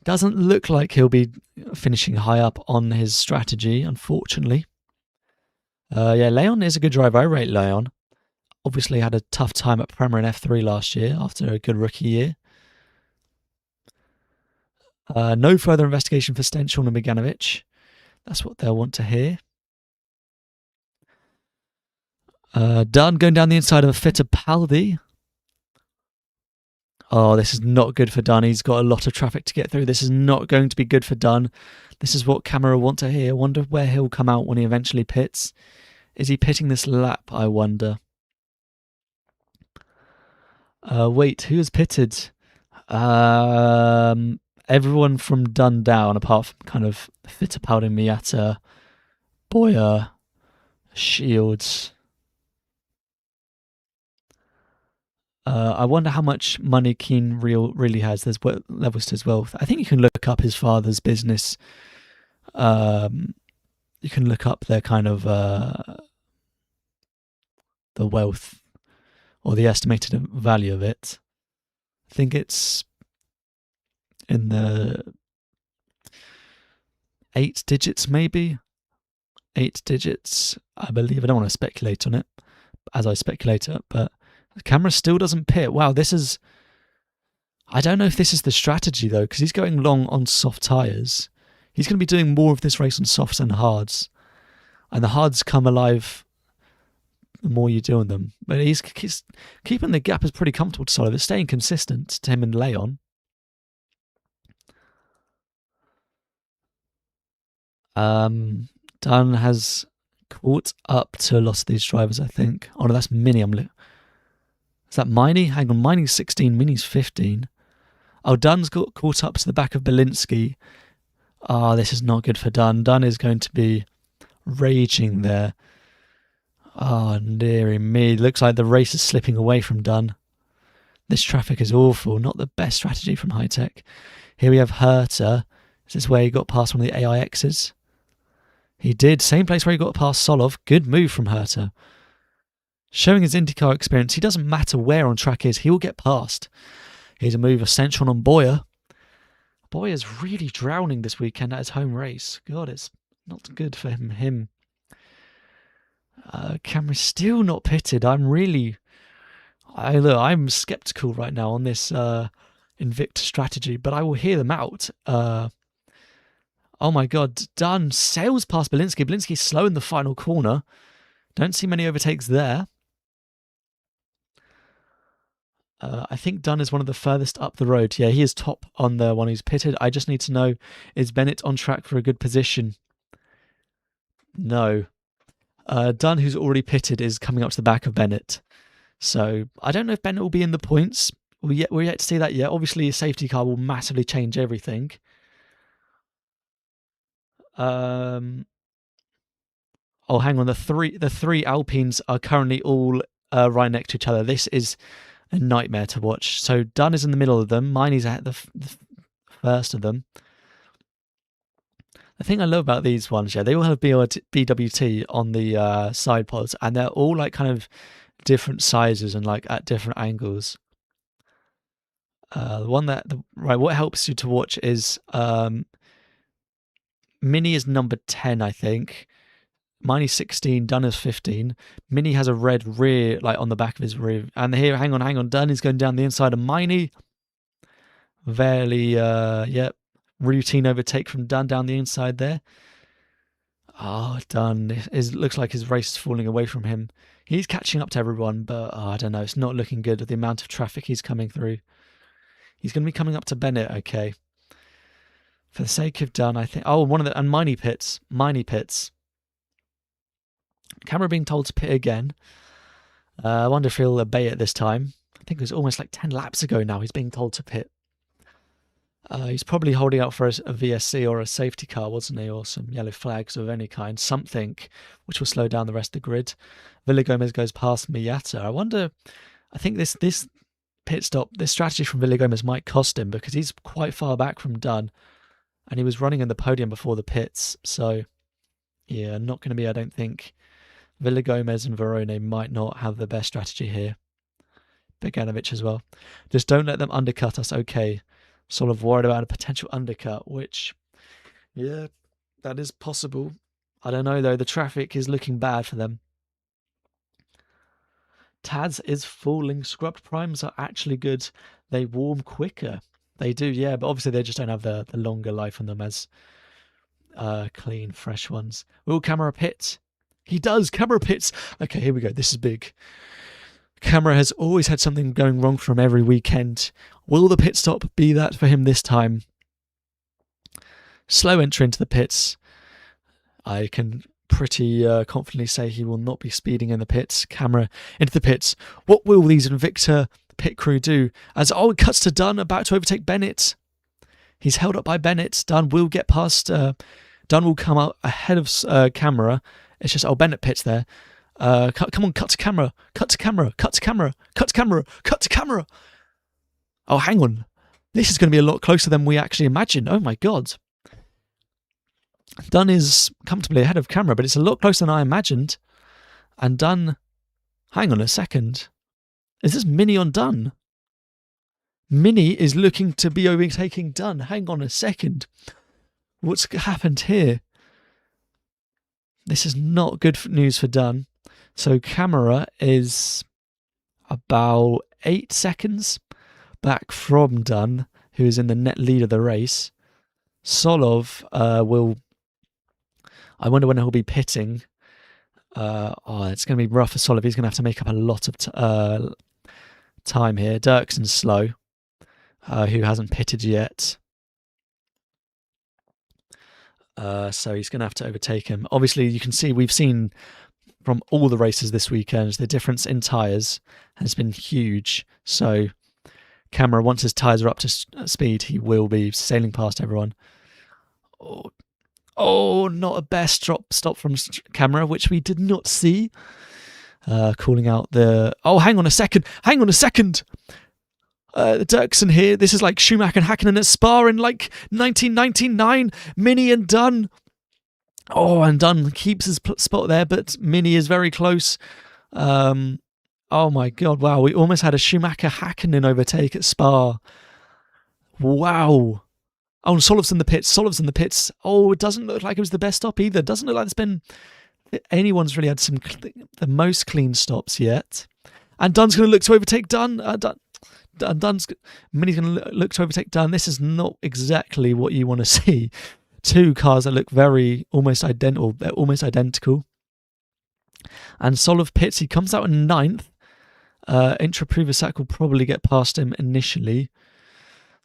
doesn't look like he'll be finishing high up on his strategy, unfortunately. Yeah, Leon is a good driver. I rate Leon. Obviously had a tough time at Prema in F3 last year after a good rookie year. No further investigation for Stenchorn and Boganovic. That's what they'll want to hear. Dunn going down the inside of Fittipaldi. Oh, this is not good for Dunn. He's got a lot of traffic to get through. This is not going to be good for Dunn. This is what camera want to hear. I wonder where he'll come out when he eventually pits. Is he pitting this lap, I wonder? Wait, who's pitted? Everyone from Dunn down, apart from kind of Fittipaldi, Miata, Boyer, Shields. I wonder how much money Keane really has. There's levels to his wealth. I think you can look up his father's business. You can look up their kind of the wealth or the estimated value of it. I think it's in the 8 digits, maybe 8 digits, I believe. I don't want to speculate on it as I speculate it, but the camera still doesn't pit. Wow, this is... I don't know if this is the strategy, though, because he's going long on soft tyres. He's going to be doing more of this race on softs and hards. And the hards come alive the more you do on them. But he's keeping the gap is pretty comfortable to Solid. It's staying consistent to him and Leon. Dunn has caught up to a lot of these drivers, I think. Oh, no, that's Mini. Is that Miney? Hang on, Miney's 16, Mini's 15. Oh, Dunn's got caught up to the back of Belinsky. Ah, this is not good for Dunn. Dunn is going to be raging there. Oh, dearie me. Looks like the race is slipping away from Dunn. This traffic is awful. Not the best strategy from High Tech. Here we have Herter. Is this where he got past one of the AIXs? He did. Same place where he got past Solov. Good move from Herter. Showing his IndyCar experience, he doesn't matter where on track is, he will get past. Here's a move, Ascension on Boyer. Boyer's really drowning this weekend at his home race. God, it's not good for him. Camera's still not pitted. I'm skeptical right now on this Invicta strategy, but I will hear them out. Oh my God, Dunn sails past Belinsky. Belinsky's slow in the final corner. Don't see many overtakes there. I think Dunn is one of the furthest up the road. Yeah, he is top on the one who's pitted. I just need to know, is Bennett on track for a good position? No. Dunn, who's already pitted, is coming up to the back of Bennett. So I don't know if Bennett will be in the points. We're yet to see that yet. Obviously, a safety car will massively change everything. Oh, hang on. The three Alpines are currently all right next to each other. This is a nightmare to watch. So Dunn is in the middle of them. Miney's at the first of them. The thing I love about these ones, yeah, they all have BWT on the side pods, and they're all like kind of different sizes and like at different angles. What helps you to watch is Mini is number 10, I think. Miney's 16, Dunn is 15. Mini has a red rear, like on the back of his rear. And here, hang on. Dunn is going down the inside of Miney. Fairly, routine overtake from Dunn down the inside there. Oh, Dunn. Looks like his race is falling away from him. He's catching up to everyone, but I don't know. It's not looking good with the amount of traffic he's coming through. He's going to be coming up to Bennett, okay. For the sake of Dunn, I think... Oh, and Miney pits. Camera being told to pit again. I wonder if he'll obey it this time. I think it was almost like 10 laps ago now he's being told to pit. He's probably holding out for a VSC or a safety car, wasn't he? Or some yellow flags of any kind. Something which will slow down the rest of the grid. Villagomez goes past Miata. I wonder... I think this pit stop, this strategy from Villagomez might cost him because he's quite far back from Dunn. And he was running in the podium before the pits. So, yeah, not going to be, I don't think... Villagomez and Verone might not have the best strategy here. Beganovic as well. Just don't let them undercut us, okay. Sort of worried about a potential undercut, which, yeah, that is possible. I don't know, though. The traffic is looking bad for them. Taz is falling. Scrubbed primes are actually good. They warm quicker. They do, yeah, but obviously they just don't have the longer life on them as clean, fresh ones. Will camera pit? He does. Camera pits. Okay, here we go. This is big. Camera has always had something going wrong from every weekend. Will the pit stop be that for him this time? Slow entry into the pits. I can pretty confidently say he will not be speeding in the pits. Camera into the pits. What will these Invicta pit crew do? As it cuts to Dunn, about to overtake Bennett. He's held up by Bennett. Dunn will get past. Dunn will come out ahead of Camera. It's just, Bennett pits there. Come on, cut to Camera. Cut to Camera. Cut to Camera. Cut to Camera. Cut to Camera. Oh, hang on. This is going to be a lot closer than we actually imagined. Oh my God. Dunn is comfortably ahead of Camera, but it's a lot closer than I imagined. And Dunn, hang on a second. Is this Mini on Dunn? Mini is looking to be overtaking Dunn. Hang on a second. What's happened here? This is not good news for Dunn. So Camera is about 8 seconds back from Dunn, who is in the net lead of the race. Solov will... I wonder when he'll be pitting. It's going to be rough for Solov. He's going to have to make up a lot of time here. Dirkson's slow, who hasn't pitted yet. So he's going to have to overtake him. Obviously, you can see, we've seen from all the races this weekend, the difference in tyres has been huge. So Camera, once his tyres are up to speed, he will be sailing past everyone. Oh, not a best stop from Camera, which we did not see. Calling out the... Oh, hang on a second. Dirksen here. This is like Schumacher and Hakkinen at Spa in like 1999. Mini and Dunn. Oh, and Dunn keeps his spot there, but Mini is very close. Oh my God. Wow. We almost had a Schumacher Hakkinen overtake at Spa. Wow. Oh, and Solov's in the pits. Oh, it doesn't look like it was the best stop either. It doesn't look like there's been anyone's really had the most clean stops yet. And Dunn's going to look to overtake Dunn. Mini's going to look to overtake Dunn. This is not exactly what you want to see. Two cars that look almost identical. And Solov pits. He comes out in 9th. Intra Privasak will probably get past him initially.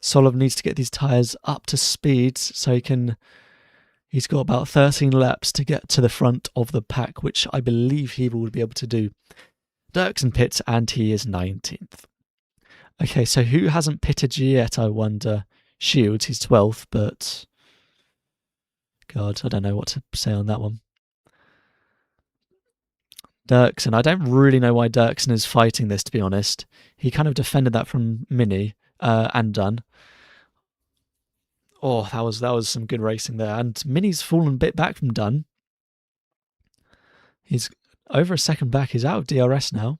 Solov needs to get these tyres up to speed so he's got about 13 laps to get to the front of the pack, which I believe he will be able to do. Dirksen pits and he is 19th. Okay, so who hasn't pitted yet, I wonder? Shields, he's 12th, but... God, I don't know what to say on that one. Dirksen, I don't really know why Dirksen is fighting this, to be honest. He kind of defended that from Mini and Dunn. Oh, that was some good racing there. And Mini's fallen a bit back from Dunn. He's over a second back. He's out of DRS now.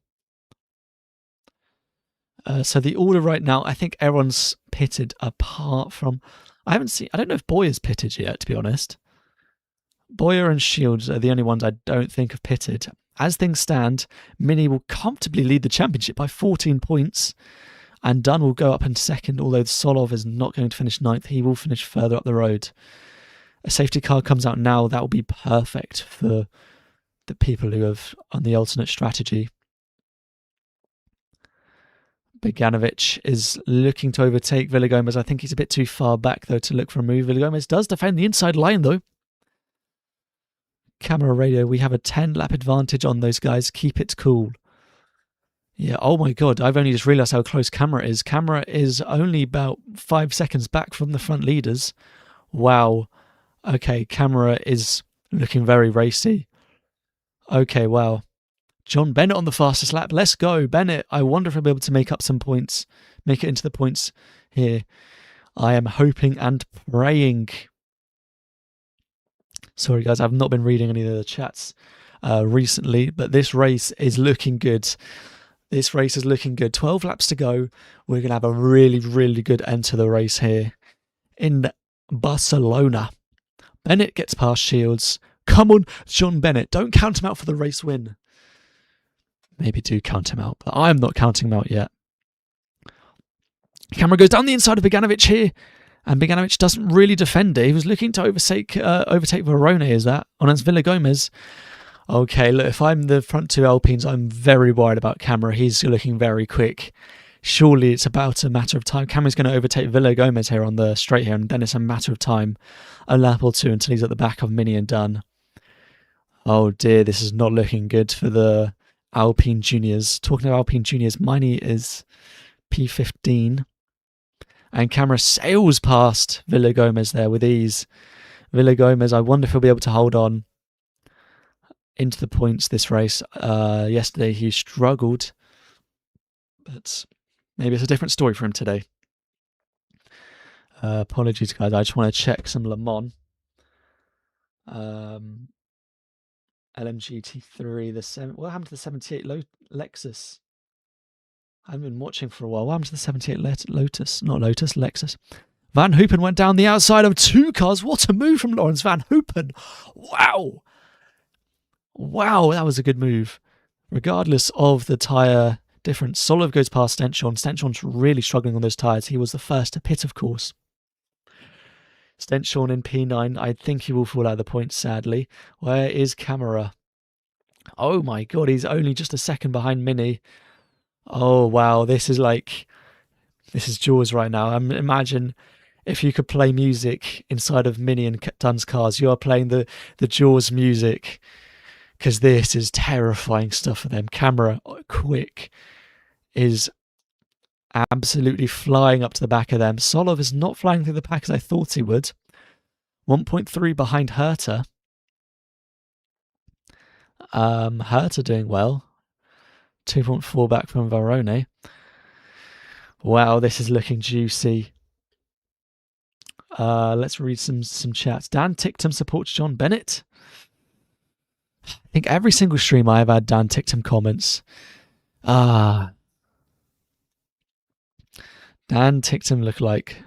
So the order right now, I think everyone's pitted apart from... I don't know if Boyer's pitted yet, to be honest. Boyer and Shields are the only ones I don't think have pitted. As things stand, Mini will comfortably lead the championship by 14 points. And Dunn will go up in second, although Solov is not going to finish 9th. He will finish further up the road. A safety car comes out now. That will be perfect for the people who have on the alternate strategy. Bogdanovic is looking to overtake Villagomez. I think he's a bit too far back, though, to look for a move. Villagomez does defend the inside line, though. Camera radio, we have a 10-lap advantage on those guys. Keep it cool. Yeah, oh my God, I've only just realised how close Camera is. Camera is only about 5 seconds back from the front leaders. Wow. Okay, Camera is looking very racy. Okay, wow. John Bennett on the fastest lap. Let's go, Bennett. I wonder if I'll be able to make up some points, make it into the points here. I am hoping and praying. Sorry, guys, I've not been reading any of the chats recently, but this race is looking good. 12 laps to go. We're going to have a really, really good end to the race here in Barcelona. Bennett gets past Shields. Come on, John Bennett. Don't count him out for the race win. Maybe do count him out, but I'm not counting him out yet. Camera goes down the inside of Bogdanovic here, and Bogdanovic doesn't really defend it. He was looking to overtake Verona, is that? On Villagomez. Okay, look, if I'm the front two Alpines, I'm very worried about Camera. He's looking very quick. Surely it's about a matter of time. Camera's going to overtake Villagomez here on the straight here, and then it's a matter of time, a lap or two until he's at the back of Mini and Dunn. Oh dear, this is not looking good for the Alpine Juniors. Talking of Alpine Juniors, Mini is P15, and Camera sails past Villagomez there with ease. Villagomez, I wonder if he'll be able to hold on into the points this race. Yesterday he struggled, but maybe it's a different story for him today. Apologies, guys. I just want to check some Le Mans. LMGT3, what happened to the 78 Lexus? I haven't been watching for a while. What happened to the 78 Lexus? Van Hoopen went down the outside of two cars. What a move from Lawrence Van Hoopen. Wow, that was a good move. Regardless of the tyre difference, Solov goes past Stenchon. Stenchon's really struggling on those tyres. He was the first to pit, of course. Stenchon in P9. I think he will fall out of the points, sadly. Where is Camera? Oh my god, he's only just a second behind Mini. Oh wow, this is Jaws right now. Imagine if you could play music inside of Mini and Dunn's cars. You are playing the Jaws music, because this is terrifying stuff for them. Camera quick is absolutely flying up to the back of them. Solov is not flying through the pack as I thought he would. 1.3 behind Herta. Herta doing well. 2.4 back from Varone. Wow, this is looking juicy. Let's read some chats. Dan Tictum supports John Bennett. I think every single stream I have had Dan Tictum comments. Dan Tictum looked like...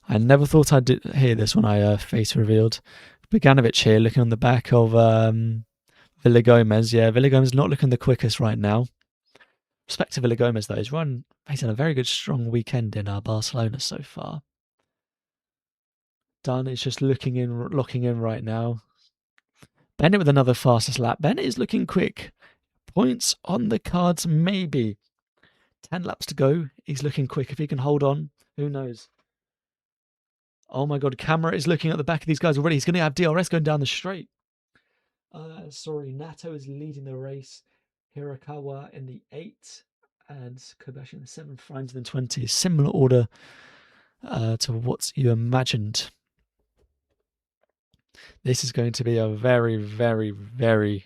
I never thought I'd hear this when I face revealed. Boganovic here looking on the back of Villagomez. Yeah, Villagomez not looking the quickest right now. Respect to Villagomez though. He's had a very good strong weekend in Barcelona so far. Dunn is just locking in right now. Bennett with another fastest lap. Bennett is looking quick. Points on the cards, maybe. 10 laps to go. He's looking quick. If he can hold on, who knows? Oh my god, Camera is looking at the back of these guys already. He's going to have DRS going down the straight. Nato is leading the race. Hirakawa in the 8th. And Kobashi in the 7th. Franz in the 20th. Similar order to what you imagined. This is going to be a very, very, very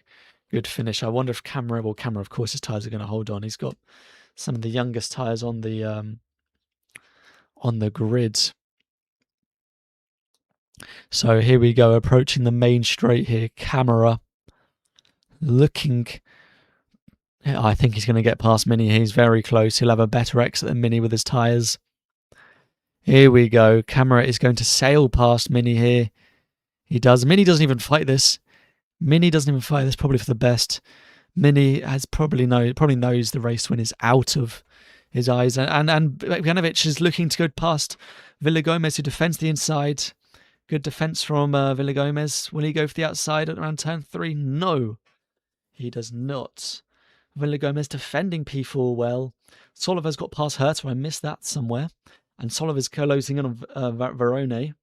good finish. I wonder if Camera, of course, his tyres are going to hold on. He's got some of the youngest tyres on the grid. So here we go, approaching the main straight here. Camera looking... I think he's going to get past Mini. He's very close. He'll have a better exit than Mini with his tyres. Here we go. Camera is going to sail past Mini here. He does. Mini doesn't even fight this. Probably for the best. Mini has probably knows the race win is out of his eyes. And Boganovic is looking to go past Villagomez, who defends the inside. Good defence from Villagomez. Will he go for the outside at around turn 3? No, he does not. Villagomez defending P4 well. Soliver's got past Herta. I missed that somewhere. And Soliver's closing in on Varone.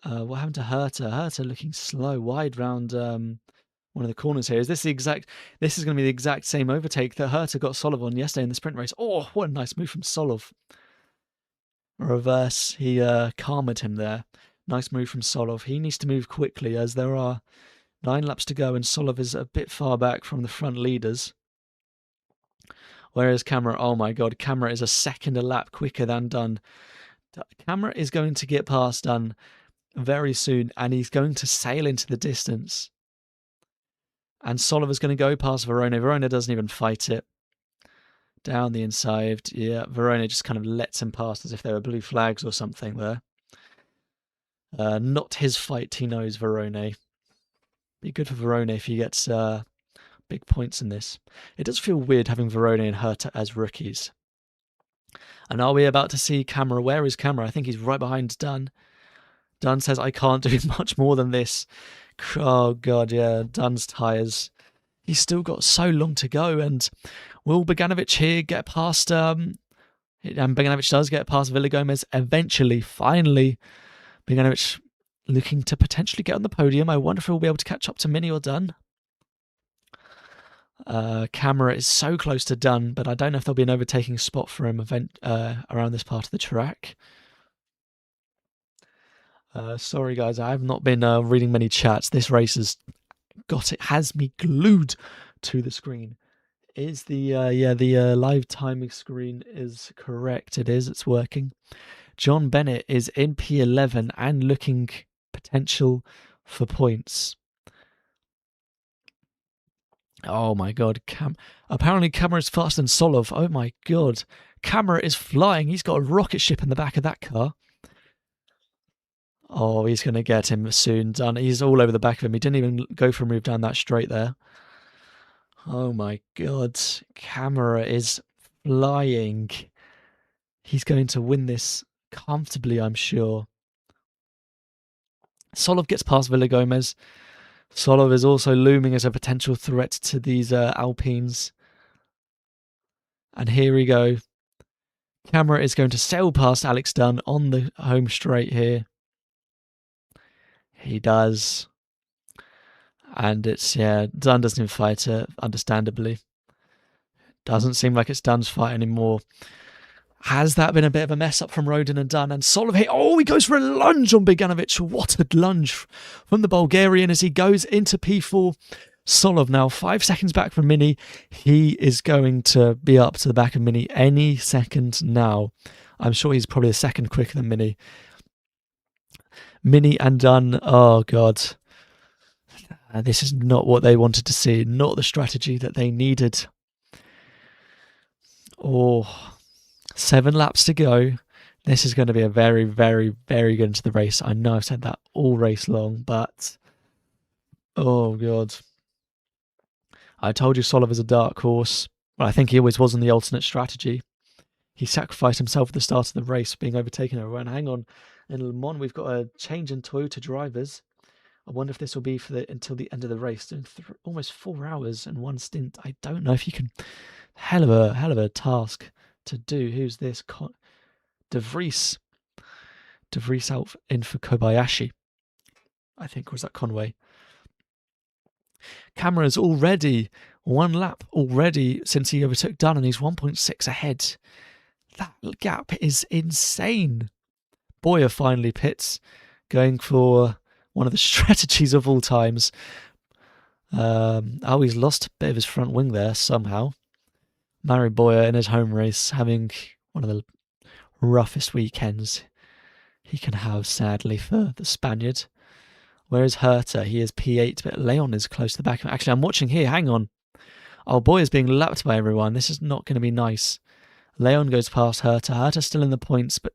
What happened to Herta? Herta looking slow, wide round one of the corners here. Is this going to be the exact same overtake that Herta got Solov on yesterday in the sprint race? Oh, what a nice move from Solov. Reverse, he calmed him there. Nice move from Solov. He needs to move quickly as there are 9 laps to go and Solov is a bit far back from the front leaders. Whereas Camera, oh my god, Camera is a second a lap quicker than Dunn. Camera is going to get past Dunn very soon and he's going to sail into the distance. And Soliver's going to go past Varone. Varone doesn't even fight it. Down the inside. Yeah, Varone just kind of lets him pass as if they were blue flags or something there. Not his fight, he knows, Varone. Be good for Varone if he gets big points in this. It does feel weird having Varone and Herta as rookies. And are we about to see Camera? Where is Camera? I think he's right behind Dunn. Dunn says, I can't do much more than this. Oh, God, yeah. Dunn's tyres. He's still got so long to go. And will Bogdanovic here get past... and Bogdanovic does get past Villagomez eventually, finally. Bogdanovic looking to potentially get on the podium. I wonder if he'll be able to catch up to Mini or Dunn. Camera is so close to Dunn, but I don't know if there'll be an overtaking spot for him around this part of the track. Sorry guys, I have not been reading many chats. This race has me glued to the screen. Is the live timing screen is correct? It is. It's working. John Bennett is in P11 and looking potential for points. Oh my God, apparently Camera is faster than Solov. Oh my God, Camera is flying. He's got a rocket ship in the back of that car. Oh, he's going to get him soon. Done. He's all over the back of him. He didn't even go for a move down that straight there. Oh my God, Camera is flying. He's going to win this comfortably, I'm sure. Solov gets past Villagomez. Solov is also looming as a potential threat to these Alpines. And here we go. Camera is going to sail past Alex Dunn on the home straight here. He does. And it's, Dunn doesn't even fight it, understandably. Doesn't seem like it's Dunn's fight anymore. Has that been a bit of a mess up from Rodin and Dunn? And Solov here, he goes for a lunge on Bogdanovic. What a lunge from the Bulgarian as he goes into P4. Solov now 5 seconds back from Mini. He is going to be up to the back of Mini any second now. I'm sure he's probably a second quicker than Mini. Mini and Dunn, oh God. This is not what they wanted to see. Not the strategy that they needed. 7 laps to go. This is going to be a very, very, very good into the race. I know I've said that all race long, but oh God. I told you Solov is a dark horse. Well, I think he always was in the alternate strategy. He sacrificed himself at the start of the race, being overtaken everywhere. And hang on, in Le Mans we've got a change in Toyota drivers. I wonder if this will be until the end of the race. Doing almost 4 hours in one stint. I don't know if you can. Hell of a task to do. Who's this? De Vries. De Vries out in for Kobayashi. I think, was that Conway? Camera's already 1 lap already since he overtook Dunn, and he's 1.6 ahead. That gap is insane. Boyer finally pits, going for one of the strategies of all times. He's lost a bit of his front wing there somehow. Mary Boyer in his home race having one of the roughest weekends he can have, sadly, for the Spaniard. Where is Herta? He is P8, but Leon is close to the back. Actually, I'm watching here. Hang on. Oh, Boyer's being lapped by everyone. This is not going to be nice. Leon goes past Herta. Herta's still in the points, but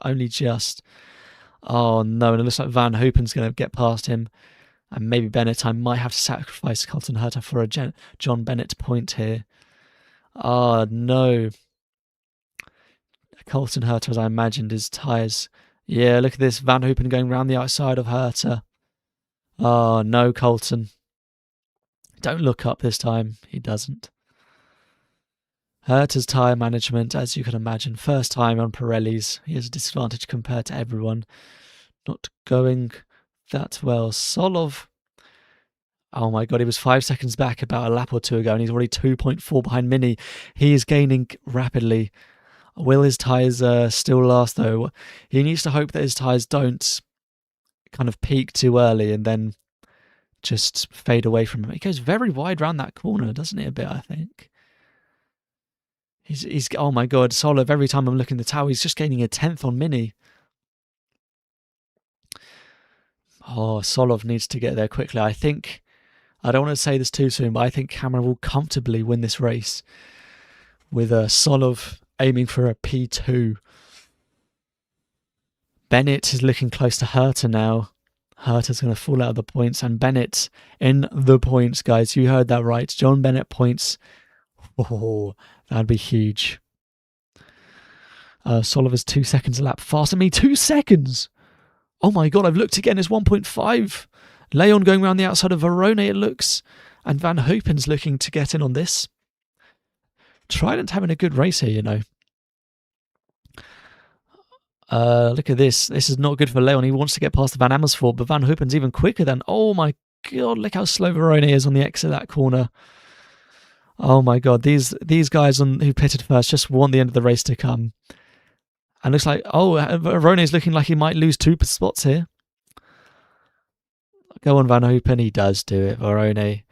only just. Oh, no. And it looks like Van Hoopen's going to get past him. And maybe Bennett. I might have to sacrifice Colton Herta for a John Bennett point here. Oh, no. Colton Herta, as I imagined, his tyres. Yeah, look at this. Van Hoopen going round the outside of Herta. Oh, no, Colton. Don't look up this time. He doesn't. Herta's tyre management, as you can imagine. First time on Pirellis. He has a disadvantage compared to everyone. Not going that well. Solov. Oh my God, he was 5 seconds back about a lap or two ago, and he's already 2.4 behind Mini. He is gaining rapidly. Will his tyres still last, though? He needs to hope that his tyres don't kind of peak too early and then just fade away from him. He goes very wide round that corner, doesn't he, a bit, I think? He's oh my God, Solov, every time I'm looking at the tower, he's just gaining a 10th on Mini. Oh, Solov needs to get there quickly. I don't want to say this too soon, but I think Camera will comfortably win this race with Solov aiming for a P2. Bennett is looking close to Herta now. Herta's going to fall out of the points, and Bennett in the points, guys. You heard that right. John Bennett points. Oh, that'd be huge. Solov is 2 seconds a lap faster than me. 2 seconds! Oh my God, I've looked again. It's 1.5. Leon going around the outside of Verone, it looks. And Van Hoopen's looking to get in on this. Trident having a good race here, you know. Look at this. This is not good for Leon. He wants to get past the Van Amersfoort, but Van Hoopen's even quicker than... Oh, my God. Look how slow Verone is on the exit of that corner. Oh, my God. These guys who pitted first just want the end of the race to come. And looks like... Oh, Verone is looking like he might lose 2 spots here. Go on, Van Hoopen. He does do it. Verone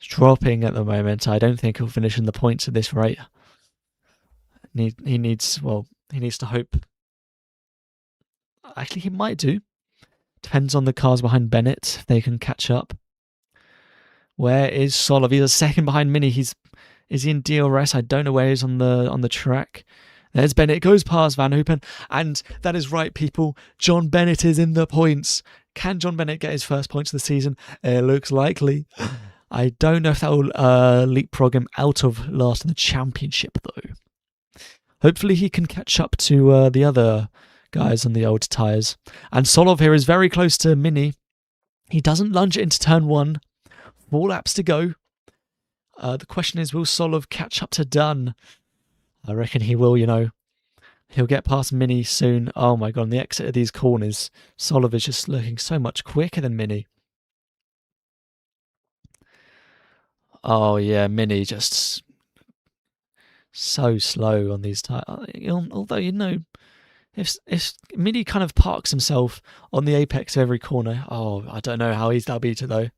is dropping at the moment. I don't think he'll finish in the points at this rate. He needs to hope. Actually, he might do. Depends on the cars behind Bennett, if they can catch up. Where is Solov? He's a second behind Mini. Is he in DRS? I don't know where he's on the track. There's Bennett. Goes past Van Hoopen. And that is right, people. John Bennett is in the points. Can John Bennett get his first points of the season? It looks likely. I don't know if that will leapfrog him out of last in the championship, though. Hopefully he can catch up to the other guys on the old tyres. And Solov here is very close to Mini. He doesn't lunge it into turn 1. 4 laps to go. The question is, will Solov catch up to Dunn? I reckon he will, you know. He'll get past Mini soon. Oh my God, on the exit of these corners, Solov is just looking so much quicker than Mini. Oh yeah, Mini just so slow on these tyres. Although, you know, if Mini kind of parks himself on the apex of every corner, I don't know how easy that'll be to though.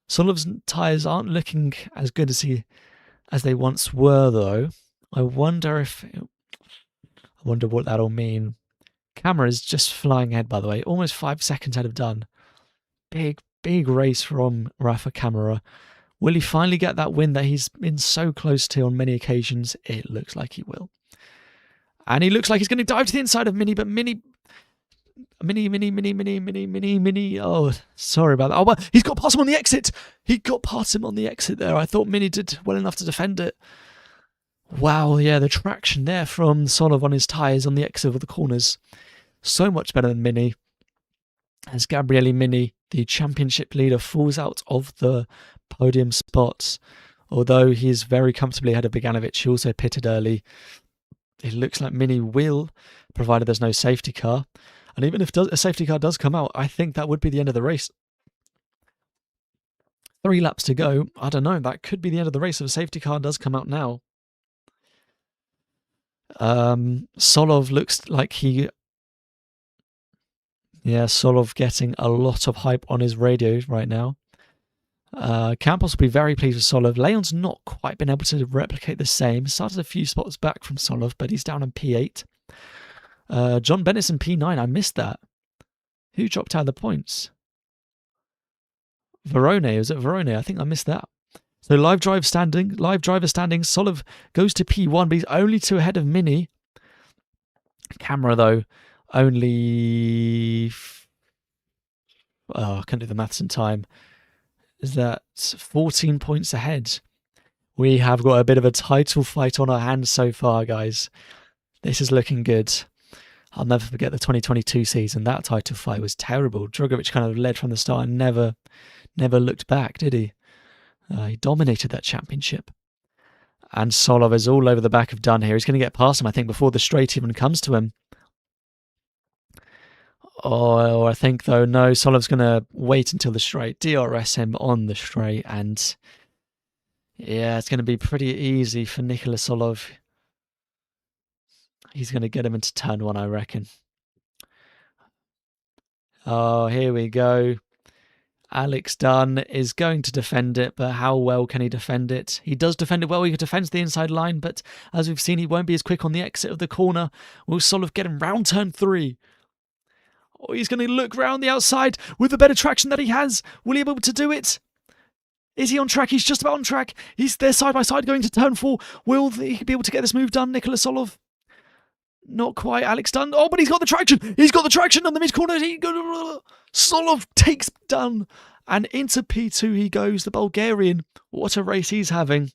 Solov's tyres aren't looking as good as they once were though. I wonder what that'll mean. Camera is just flying ahead, by the way, almost 5 seconds ahead of Dunn. Big race from Rafa Camera. Will he finally get that win that he's been so close to on many occasions? It looks like he will. And he looks like he's going to dive to the inside of Mini, but Mini. Oh, sorry about that. Oh, well, he's got past him on the exit. He got past him on the exit there. I thought Mini did well enough to defend it. Wow, yeah, the traction there from Solov on his tyres on the exit of the corners. So much better than Mini. As Gabriele Mini, the championship leader, falls out of the podium spots. Although he's very comfortably ahead of Boganovic, he also pitted early. It looks like Mini will, provided there's no safety car. And even if a safety car does come out, I think that would be the end of the race. 3 laps to go. I don't know, that could be the end of the race if a safety car does come out now. Solov looks like Solov getting a lot of hype on his radio right now. Campos will be very pleased with Solov. Leon's not quite been able to replicate the same. Started a few spots back from Solov, but he's down on P8. John Bennett's in P9. I missed that. Who dropped out of the points? Verone. Was it Verone? I think I missed that. So live driver standing. Solov goes to P1, but he's only 2 ahead of Mini. Camera, though, only... I can't do the maths in time. Is that 14 points ahead? We have got a bit of a title fight on our hands so far, guys. This is looking good. I'll never forget the 2022 season. That title fight was terrible. Drogovic kind of led from the start and never looked back, did he? He dominated that championship. And Solov is all over the back of Dunn here. He's going to get past him, I think, before the straight even comes to him. Oh, I think, though, no, Solov's going to wait until the straight, DRS him on the straight, and yeah, it's going to be pretty easy for Nikola Solov. He's going to get him into turn 1, I reckon. Oh, here we go. Alex Dunn is going to defend it, but how well can he defend it? He does defend it well. He defends the inside line, but as we've seen, he won't be as quick on the exit of the corner. Will Solov get him round turn 3? Oh, he's going to look round the outside with the better traction that he has. Will he be able to do it? Is he on track? He's just about on track. They're side by side going to turn 4. Will he be able to get this move done, Nikola Solov? Not quite. Alex Dunn. Oh, but he's got the traction. He's got the traction on the mid-corner. Solov takes Dunn. And into P2 he goes, the Bulgarian. What a race he's having.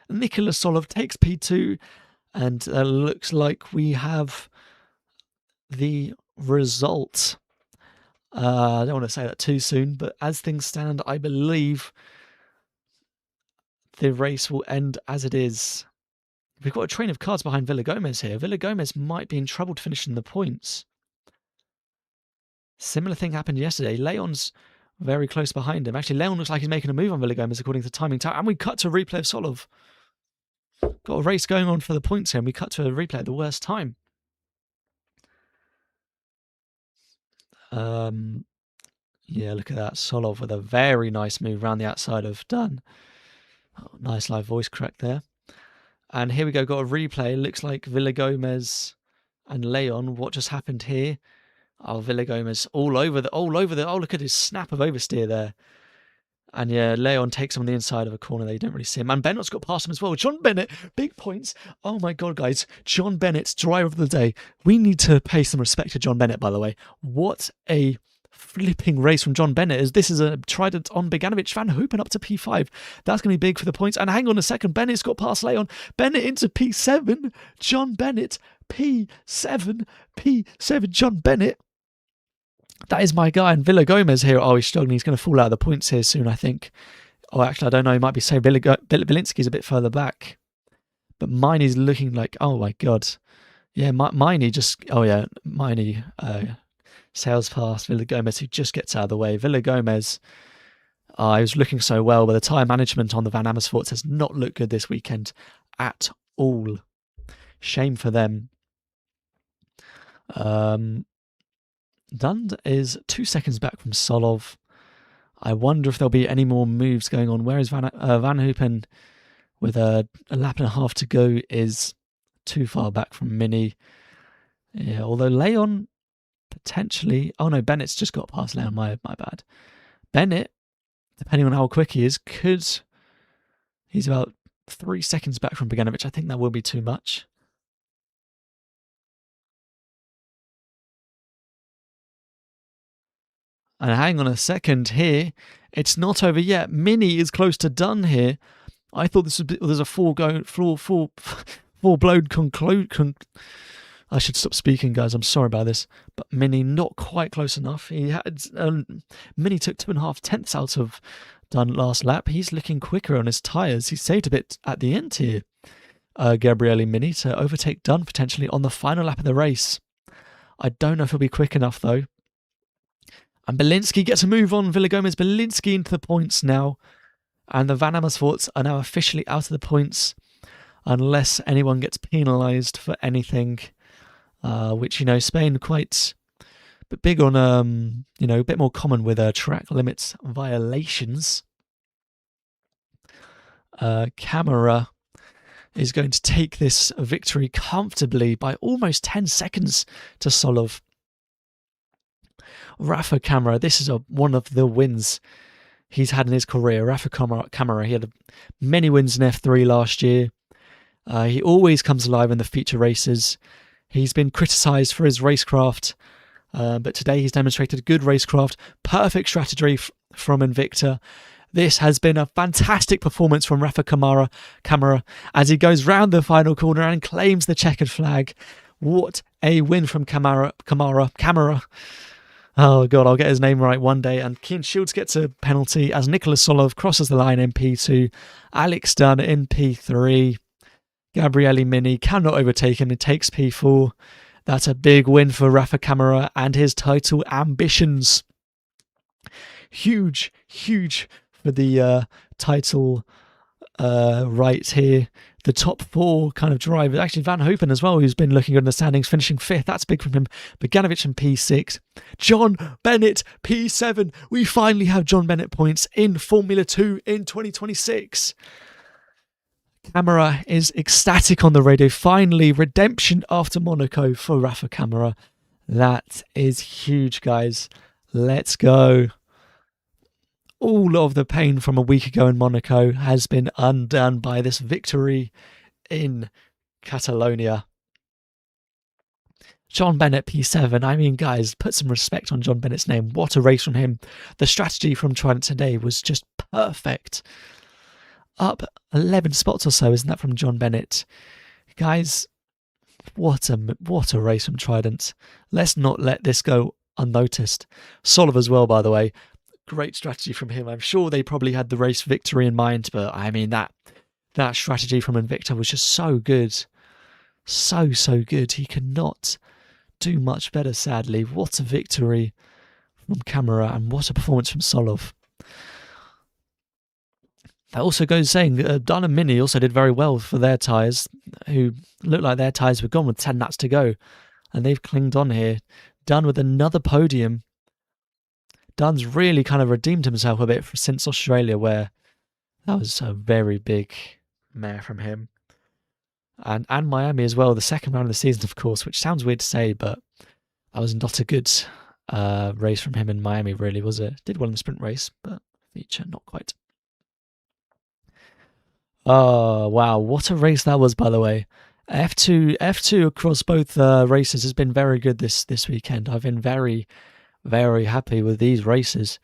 Nikola Solov takes P2. And looks like we have the result. I don't want to say that too soon, but as things stand, I believe the race will end as it is. We've got a train of cars behind Villagomez here. Villagomez might be in trouble to finish in the points. Similar thing happened yesterday. Leon's very close behind him. Actually, Leon looks like he's making a move on Villagomez according to timing tower. And we cut to a replay of Solov. Got a race going on for the points here, and we cut to a replay at the worst time. Yeah, look at that. Solov with a very nice move around the outside of Dunn. Oh, nice live voice crack there. And here we go, got a replay. Looks like Villagomez and Leon. What just happened here? Oh, Villagomez all over the, oh, look at his snap of oversteer there. And yeah, Leon takes him on the inside of a corner. They don't really see him. And Bennett's got past him as well. John Bennett, big points. Oh my God, guys. John Bennett's driver of the day. We need to pay some respect to John Bennett, by the way. What a flipping race from John Bennett. This is a trident on Beganovic. Van Hoopen up to P5. That's going to be big for the points. And hang on a second. Bennett's got past Leon. Bennett into P7. John Bennett, P7. P7, John Bennett. That is my guy. And Villagomez here. Oh, he's struggling. He's going to fall out of the points here soon, I think. Oh, actually, I don't know. He might be safe. Vilinsky's a bit further back. But Miney's looking like, oh my God. Yeah, Miney just, oh yeah, Miney sails past Villagomez, who just gets out of the way. Villagomez, he was looking so well, but the tyre management on the Van Amersfoort has not looked good this weekend at all. Shame for them. Dund is 2 seconds back from Solov. I wonder if there'll be any more moves going on. Where is Van Hoopen with a lap and a half to go is too far back from Mini. Yeah, although Leon potentially... Oh no, Bennett's just got past Leon, my bad. Bennett, depending on how quick he is, could... He's about 3 seconds back from Beganovic. I think that will be too much. And hang on a second here. It's not over yet. Mini is close to done here. I thought this was a full-blown conclude. I should stop speaking, guys. I'm sorry about this. But Mini not quite close enough. He had Mini took 2.5 tenths out of Dunn last lap. He's looking quicker on his tyres. He saved a bit at the end here. Gabriele Mini to overtake Dunn potentially on the final lap of the race. I don't know if he'll be quick enough though. And Belinsky gets a move on. Villagomez, Belinsky into the points now. And the Van Amersfoorts are now officially out of the points unless anyone gets penalised for anything. Which, Spain quite but big on, a bit more common with track limits violations. Camera is going to take this victory comfortably by almost 10 seconds to Solov. Rafa Camera, this is one of the wins he's had in his career. Rafa Camera, he had many wins in F3 last year. He always comes alive in the feature races. He's been criticised for his racecraft, but today he's demonstrated good racecraft, perfect strategy from Invicta. This has been a fantastic performance from Rafa Camara as he goes round the final corner and claims the checkered flag. What a win from Camara. Oh God, I'll get his name right one day. And Keen Shields gets a penalty as Nicholas Solov crosses the line in P2. Alex Dunn in P3. Gabriele Mini cannot overtake him. It takes P4. That's a big win for Rafa Camara and his title ambitions. Huge for the title right here. The top 4 kind of drivers. Actually, Van Hoopen as well, who's been looking good in the standings, finishing 5th. That's big from him. Beganovic in P6. John Bennett, P7. We finally have John Bennett points in Formula 2 in 2026. Camara is ecstatic on the radio. Finally, redemption after Monaco for Rafa Camara. That is huge, guys. Let's go. All of the pain from a week ago in Monaco has been undone by this victory in Catalonia. John Bennett P7. I mean, guys, put some respect on John Bennett's name. What a race from him. The strategy from Trident today was just perfect. Up 11 spots or so, isn't that from John Bennett? Guys, what a race from Trident. Let's not let this go unnoticed. Solov as well, by the way. Great strategy from him. I'm sure they probably had the race victory in mind, but I mean that strategy from Invicta was just so good. So good. He cannot do much better, sadly. What a victory from Camera, and what a performance from Solov. That also goes saying that Dunn and Mini also did very well for their tyres, who looked like their tyres were gone with 10 laps to go, and they've clinged on here. Dunn with another podium. Dunn's really kind of redeemed himself a bit since Australia, where that was a very big mare from him. And Miami as well, the second round of the season, of course, which sounds weird to say, but that was not a good race from him in Miami, really, was it? Did well in the sprint race, but feature, not quite. Oh, wow. What a race that was, by the way. F2 across both races has been very good this weekend. I've been very, very happy with these races.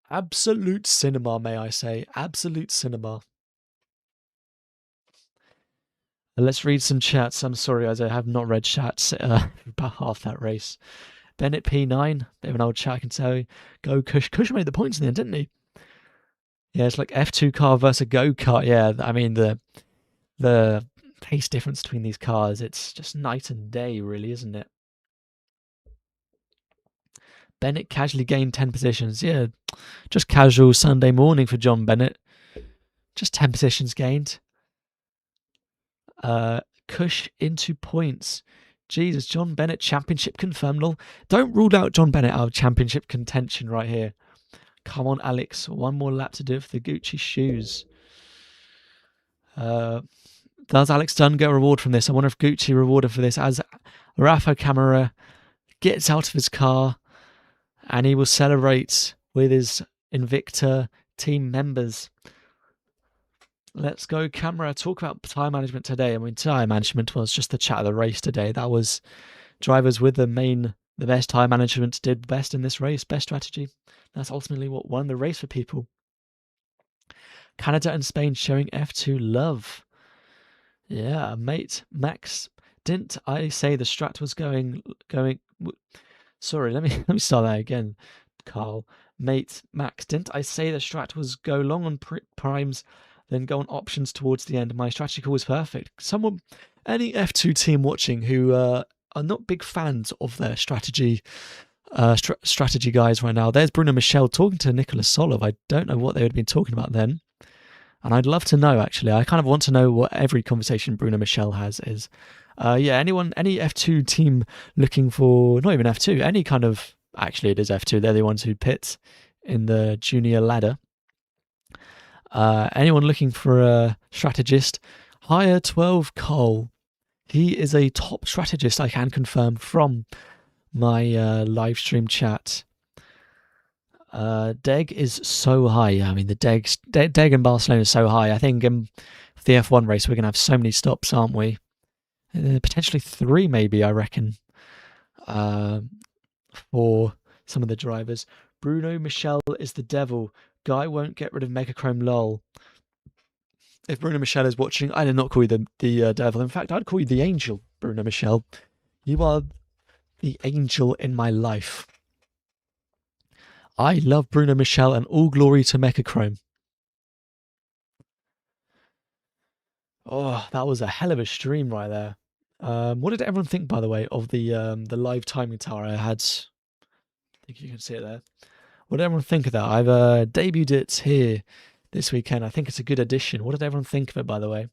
Absolute cinema, may I say. Absolute cinema. Let's read some chats. I'm sorry, I have not read chats about half that race. Bennett P9, bit of an old chat, I can tell you. Go Kush. Kush made the points in the end, didn't he? Yeah, it's like F2 car versus a go-kart. Yeah, I mean, the pace difference between these cars, it's just night and day, really, isn't it? Bennett casually gained 10 positions. Yeah, just casual Sunday morning for John Bennett. Just 10 positions gained. Kush into points. Jesus, John Bennett, championship confirmed. Lol. Don't rule out John Bennett out of championship contention right here. Come on, Alex. One more lap to do it for the Gucci shoes. Does Alex Dunn get a reward from this? I wonder if Gucci rewarded for this as Rafa Camara gets out of his car and he will celebrate with his Invicta team members. Let's go, Camera. Talk about tyre management today. I mean, tyre management was just the chat of the race today. That was drivers with the best tyre management did best in this race, best strategy. That's ultimately what won the race for people. Canada and Spain showing F2 love. Yeah, mate, Max. Didn't I say the strat was going? Sorry, let me start that again, Carl. Mate, Max. Didn't I say the strat was go long on primes, then go on options towards the end? My strategy call was perfect. Any F2 team watching who are not big fans of their strategy guys right now. There's Bruno Michel talking to Nicolas Solov. I don't know what they would have been talking about then. And I'd love to know, actually. I kind of want to know what every conversation Bruno Michel has is. Any F2 team looking for, not even F2, any kind of, actually it is F2, they're the ones who pit in the junior ladder. Anyone looking for a strategist, hire 12 Cole. He is a top strategist, I can confirm from my live stream chat. Deg is so high. I mean, the Deg in Barcelona is so high. I think in the F1 race we're going to have so many stops, aren't we? Potentially 3 maybe, I reckon, for some of the drivers. Bruno Michel is the devil. Guy won't get rid of Megachrome lol. If Bruno Michel is watching, I did not call you the devil. In fact, I'd call you the angel, Bruno Michel. You are the angel in my life. I love Bruno Michel and all glory to Megachrome. Oh, that was a hell of a stream right there. What did everyone think, by the way, of the live timing tower I had? I think you can see it there. What did everyone think of that? I've debuted it here this weekend. I think it's a good addition. What did everyone think of it, by the way?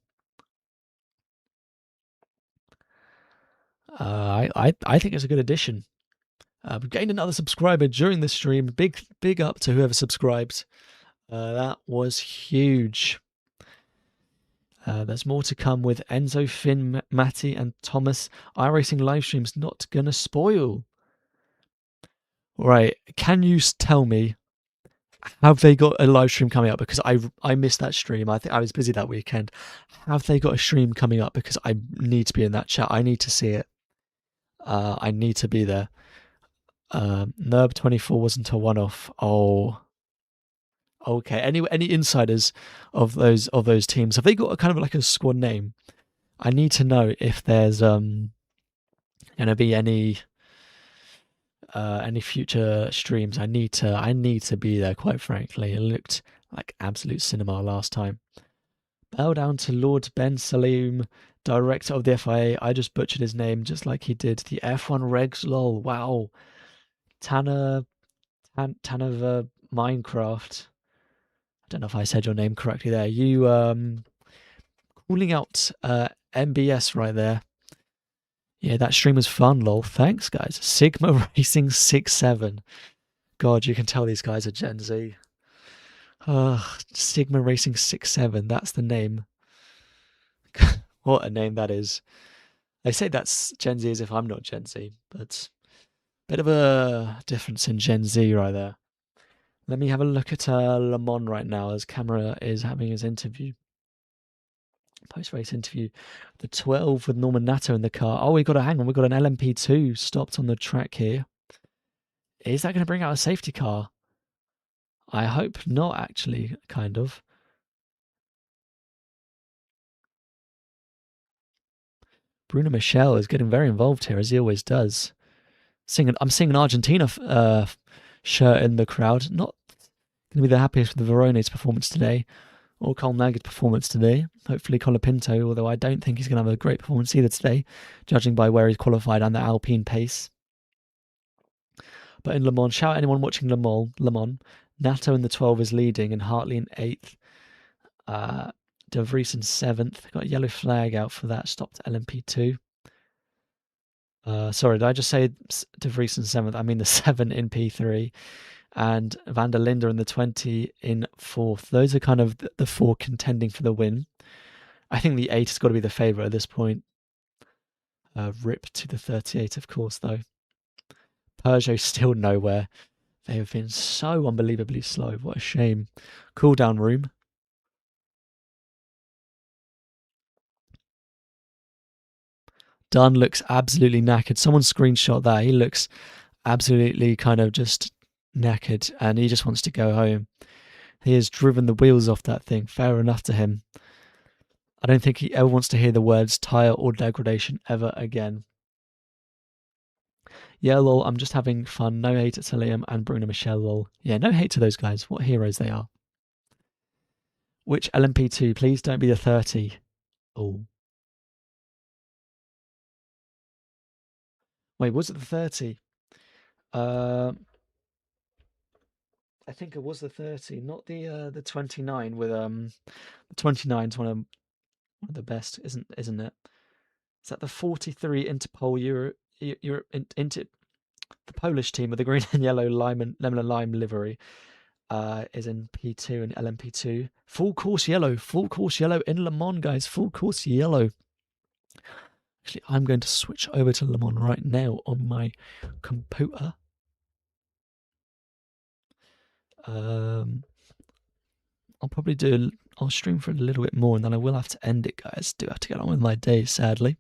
I think it's a good addition. We've gained another subscriber during the stream. Big up to whoever subscribed. That was huge. There's more to come with Enzo, Finn, Matty, and Thomas. iRacing live stream's not gonna spoil. Right, can you tell me, have they got a live stream coming up? Because I missed that stream. I think I was busy that weekend. Have they got a stream coming up? Because I need to be in that chat. I need to see it. I need to be there. Nerb 24 wasn't a one-off. Oh, okay. Any insiders of those teams? Have they got a kind of like a squad name? I need to know if there's gonna be any any future streams, I need to be there. Quite frankly, it looked like absolute cinema last time. Bow down to Lord Ben Salim, director of the FIA. I just butchered his name just like he did the F1 regs. Lol. Wow. Tanner of Minecraft. I don't know if I said your name correctly there. You calling out MBS right there. Yeah, that stream was fun, lol. Thanks, guys. Sigma Racing 67. God, you can tell these guys are Gen Z. Sigma Racing 67, that's the name. What a name that is. I say that's Gen Z as if I'm not Gen Z, but bit of a difference in Gen Z right there. Let me have a look at Le Mans right now as Camera is having his interview. Post-race interview. The 12 with Norman Nato in the car. Oh, we got an LMP2 stopped on the track here. Is that going to bring out a safety car? I hope not, actually, kind of. Bruno Michel is getting very involved here, as he always does. I'm seeing an Argentina shirt in the crowd. Not going to be the happiest with the Verone's performance today, or Colnag's performance today. Hopefully Colapinto, although I don't think he's going to have a great performance either today, judging by where he's qualified and the Alpine pace. But in Le Mans, shout out anyone watching Le Mans. Nato in the 12 is leading and Hartley in 8th. De Vries in 7th. Got a yellow flag out for that. Stopped LMP2. Sorry, did I just say De Vries in 7th? I mean the 7 in P3. And Van der Linde in the 20 in 4th. Those are kind of the 4 contending for the win. I think the 8 has got to be the favourite at this point. Rip to the 38, of course, though. Peugeot still nowhere. They have been so unbelievably slow. What a shame. Cool down room. Dunn looks absolutely knackered. Someone screenshot that. He looks absolutely kind of just knackered and he just wants to go home. He has driven the wheels off that thing. Fair enough to him. I don't think he ever wants to hear the words tyre or degradation ever again. Yeah, lol, I'm just having fun. No hate at Liam and Bruno Michel, lol. Yeah, no hate to those guys. What heroes they are. Which LMP2? Please don't be the 30. Oh. Wait, was it the 30? I think it was the 30, not the 29 with the 29's one of the best, isn't it? Is that the 43 Interpol Europe into the Polish team with the green and yellow lemon and lime livery is in P2 and LMP2. Full course yellow in Le Mans, guys. Full course yellow. Actually, I'm going to switch over to Le Mans right now on my computer. I'll probably I'll stream for a little bit more and then I will have to end it, guys. Do have to get on with my day, sadly.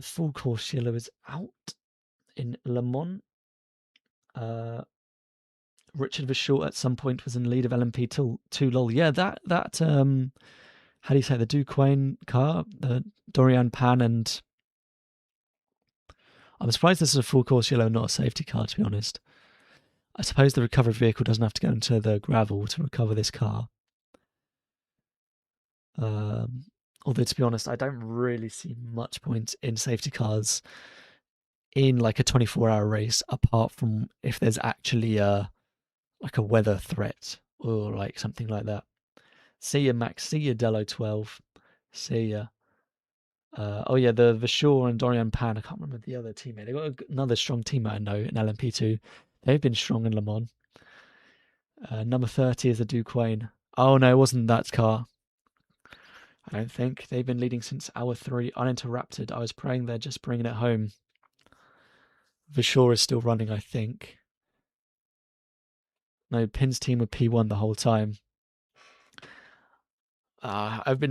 Full course yellow is out in Le Mans. Richard Verschoor at some point was in the lead of LMP2. Lol. Yeah, that how do you say, the Duquesne car, the Dorian Pan, and I'm surprised this is a full course yellow, not a safety car, to be honest. I suppose the recovery vehicle doesn't have to go into the gravel to recover this car. Although, to be honest, I don't really see much point in safety cars in like a 24-hour race, apart from if there's actually like a weather threat or like something like that. See ya, Max. See ya, Dello 12. See ya. Oh yeah, the Verschoor and Dorian Pan. I can't remember the other teammate. They got another strong teammate I know in LMP2. They've been strong in Le Mans. Number 30 is the Duquesne. Oh no, it wasn't that car. I don't think. They've been leading since hour 3, uninterrupted. I was praying they're just bringing it home. Verschoor is still running, I think. No, Pin's team were P1 the whole time. I've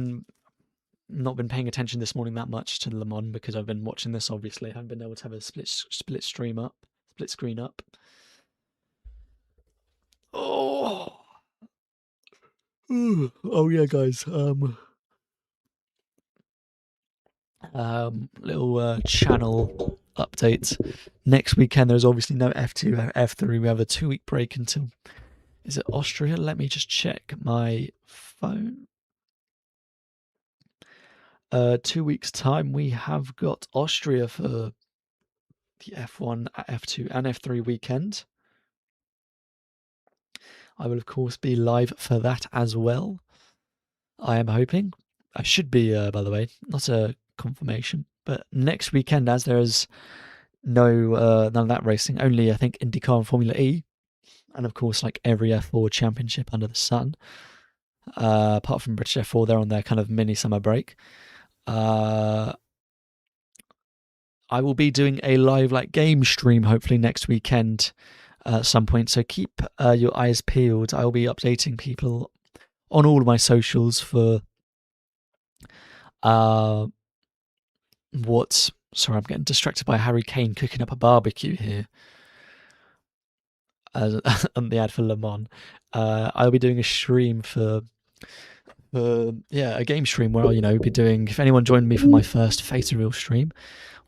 not been paying attention this morning that much to Le Mans because I've been watching this, obviously. I haven't been able to have a split screen up. Oh! Oh yeah, guys. Little channel update. Next weekend, there's obviously no F2, F3. We have a 2-week break until, is it Austria? Let me just check my phone. 2 weeks' time, we have got Austria for the F1, F2, and F3 weekend. I will, of course, be live for that as well. I am hoping. I should be, by the way, not a confirmation. But next weekend, as there is none of that racing, only, I think, IndyCar and Formula E, and, of course, like every F4 championship under the sun. Apart from British F4, they're on their kind of mini summer break. I will be doing a live game stream hopefully next weekend at some point. So keep your eyes peeled. I will be updating people on all of my socials for what. Sorry, I'm getting distracted by Harry Kane cooking up a barbecue here. On the ad for Le Mans. I'll be doing a stream for a game stream where I'll be doing, if anyone joined me for my first Fatal stream,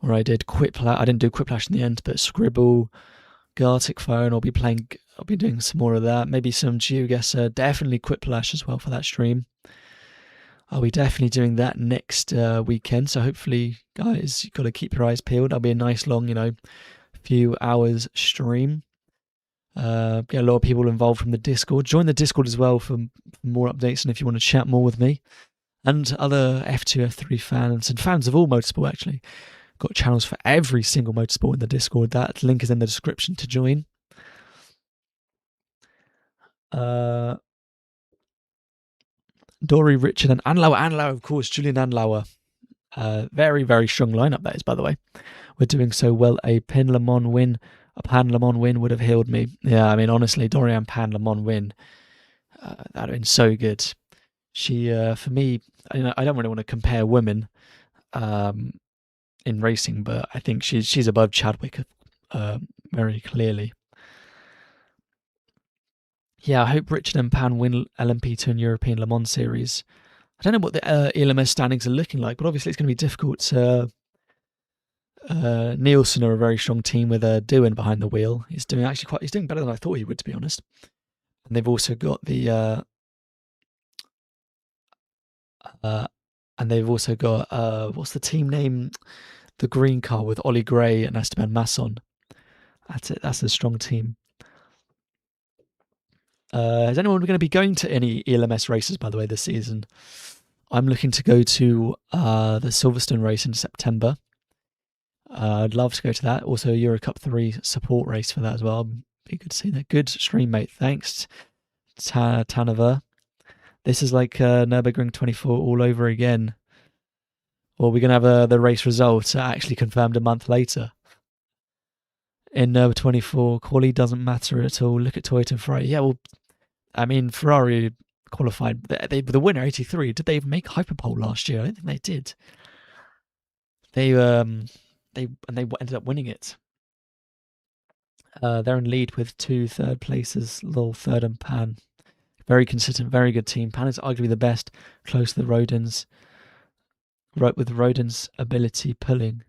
where I did Quiplash. I didn't do Quiplash in the end, but Scribble, Gartic Phone, I'll be doing some more of that, maybe some GeoGuessr, definitely Quiplash as well for that stream. I'll be definitely doing that next weekend, so hopefully, guys, you've got to keep your eyes peeled. I'll be a nice long, few hours stream. Get a lot of people involved from the Discord. Join the Discord as well for more updates and if you want to chat more with me and other F2, F3 fans and fans of all motorsport, actually. Got channels for every single motorsport in the Discord. That link is in the description to join. Dory, Richard and Anlauer, of course, Julian Anlauer. Very, very strong lineup that is, by the way. We're doing so well. A Pan Le Mans win would have healed me. Yeah, I mean, honestly, Dorian Pan Le Mans win, that would have been so good. She, for me, I don't really want to compare women in racing, but I think she's above Chadwick very clearly. Yeah, I hope Richard and Pan win LMP2 and European Le Mans Series. I don't know what the ELMS standings are looking like, but obviously it's going to be difficult. Nielsen are a very strong team with Doohan behind the wheel. He's doing better than I thought he would, to be honest. And they've also got what's the team name? The green car with Ollie Gray and Esteban Masson. That's it. That's a strong team. Is anyone going to be going to any ELMS races, by the way, this season? I'm looking to go to the Silverstone race in September. I'd love to go to that. Also, Euro Cup 3 support race for that as well. Be good to see that. Good stream, mate. Thanks, Tanaver. This is like Nürburgring 24 all over again. Or we're going to have the race results actually confirmed a month later. In Nürburgring 24, quali doesn't matter at all. Look at Toyota and Ferrari. Yeah, well, I mean, Ferrari qualified. The winner, 83. Did they even make Hyperpole last year? I don't think they did. They ended up winning it. They're in lead with 2 third places, Lil third and Pan. Very consistent, very good team. Pan is arguably the best, close to the Rodens. Right, with Rodens' ability pulling.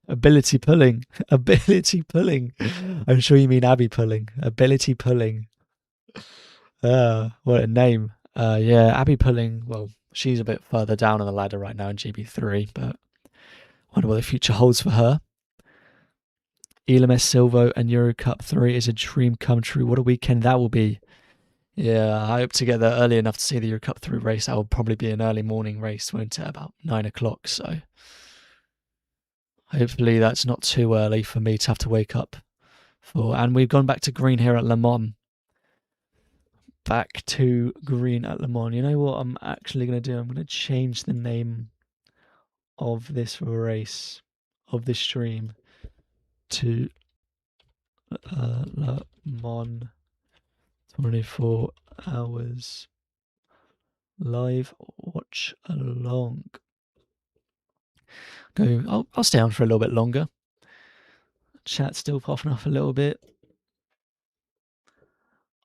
Ability pulling. I'm sure you mean Abby pulling. Ability pulling. What a name. Yeah, Abby pulling. Well, she's a bit further down on the ladder right now in GB3, but I wonder what the future holds for her. ELMS Silvo and Euro Cup 3 is a dream come true. What a weekend that will be. Yeah, I hope to get there early enough to see the Euro Cup 3 race. That will probably be an early morning race, won't it? About 9 o'clock, so hopefully that's not too early for me to have to wake up for. And we've gone back to green here at Le Mans. Back to green at Le Mans. You know what I'm actually going to do? I'm going to change the name of this race, of this stream, to Le Mans 24 hours live watch along. I'll stay on for a little bit longer. Chat's still popping off a little bit.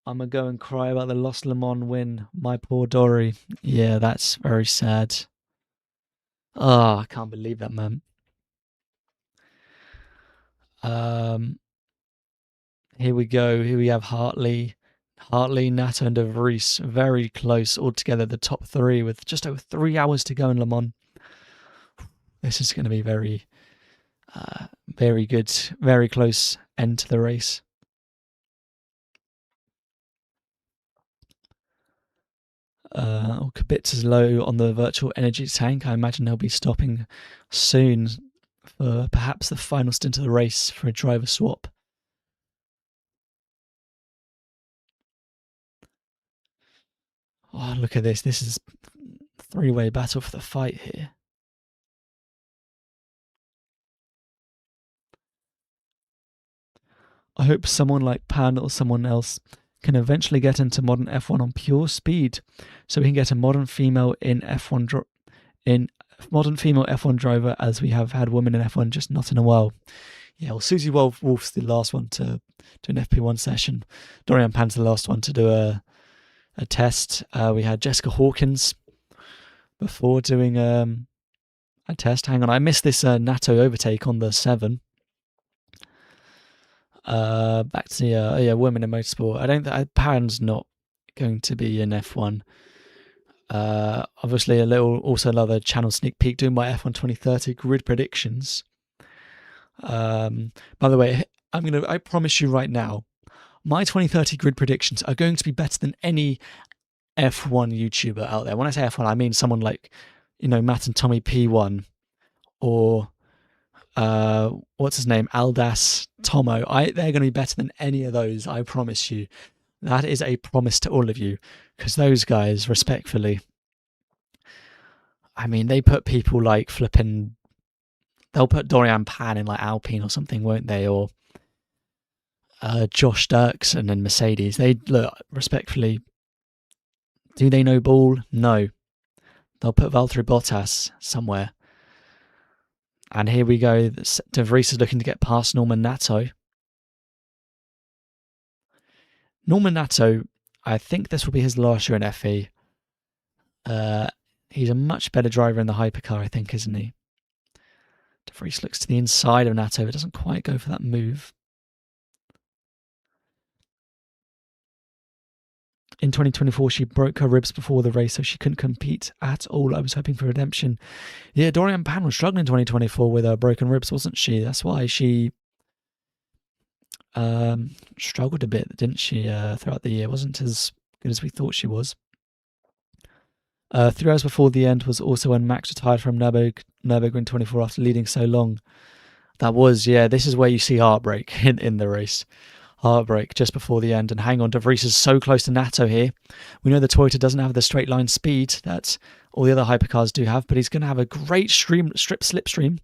I'm going to go and cry about the lost Le Mans win. My poor Dory. Yeah, that's very sad. Oh, I can't believe that, man. Here we go. Here we have Hartley, Nato, and De Vries. Very close altogether, the top three, with just over 3 hours to go in Le Mans. This is going to be very good, very close end to the race. Kubica's low on the virtual energy tank. I imagine he'll be stopping soon for perhaps the final stint of the race for a driver swap. Oh, look at this. This is a three-way battle for the fight here. I hope someone like Pan or someone else can eventually get into modern F1 on pure speed, so we can get a modern female in F1 modern female F1 driver, as we have had women in F1, just not in a while. Yeah, well, Susie Wolf's the last one to do an FP1 session. Dorian Pan's the last one to do a test. We had Jessica Hawkins before doing a test. Hang on, I missed this Nato overtake on the 7. Back to the women in motorsport. I don't think Pan's not going to be in F1. Obviously, also another channel sneak peek doing my F1 2030 grid predictions. By the way, I promise you right now, my 2030 grid predictions are going to be better than any F1 YouTuber out there. When I say F1, I mean someone like, Matt and Tommy P1, or what's his name, Aldas Tomo. They're going to be better than any of those, I promise you. That is a promise to all of you, because those guys, respectfully, I mean, they put people like they'll put Dorian Pan in like Alpine or something, won't they? Or Josh Dirksen in Mercedes. They look, respectfully, do they know ball? No. They'll put Valtteri Bottas somewhere. And here we go. De Vries is looking to get past Norman Nato. Norman Nato, I think this will be his last year in FE. He's a much better driver in the hypercar, I think, isn't he? De Vries looks to the inside of Nato, but doesn't quite go for that move. In 2024, she broke her ribs before the race, so she couldn't compete at all. I was hoping for redemption. Yeah, Dorian Pan was struggling in 2024 with her broken ribs, wasn't she? That's why she struggled a bit, didn't she, throughout the year? Wasn't as good as we thought she was. 3 hours before the end was also when Max retired from Nürburgring 24 after leading so long. That was, this is where you see heartbreak in the race. Heartbreak just before the end. And hang on, De Vries is so close to Nato here. We know the Toyota doesn't have the straight line speed that all the other hypercars do have, but he's going to have a great slipstream.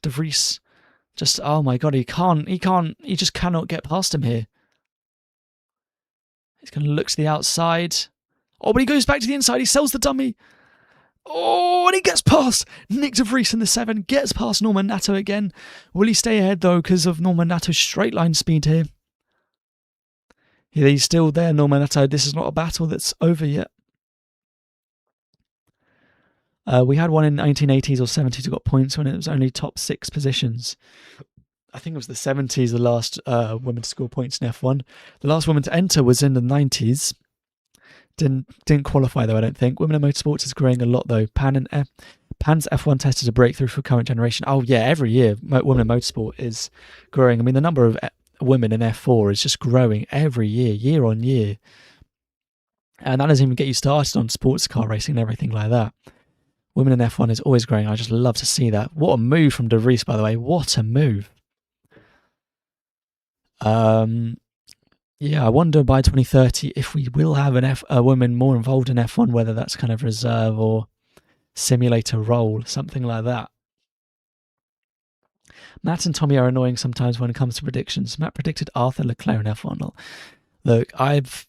De Vries just, oh my God, he just cannot get past him here. He's going to look to the outside. Oh, but he goes back to the inside. He sells the dummy. Oh, and he gets past Nick De Vries in the 7. Gets past Norman Nato again. Will he stay ahead, though, because of Norman Nato's straight line speed here? Yeah, he's still there, Norman Nato. This is not a battle that's over yet. We had one in 1980s or 70s who got points when it was only top 6 positions. I think it was the 70s, the last woman to score points in F1. The last woman to enter was in the 90s. Didn't qualify, though, I don't think. Women in motorsports is growing a lot, though. Pan's F1 test is a breakthrough for current generation. Oh, yeah, every year, women in motorsport is growing. I mean, the number of women in F4 is just growing every year on year. And that doesn't even get you started on sports car racing and everything like that. Women in F1 is always growing. I just love to see that. What a move from De Vries, by the way. What a move. Yeah, I wonder by 2030 if we will have a woman more involved in F1, whether that's kind of reserve or simulator role, something like that. Matt and Tommy are annoying sometimes when it comes to predictions. Matt predicted Arthur Leclerc in F1. Look, I've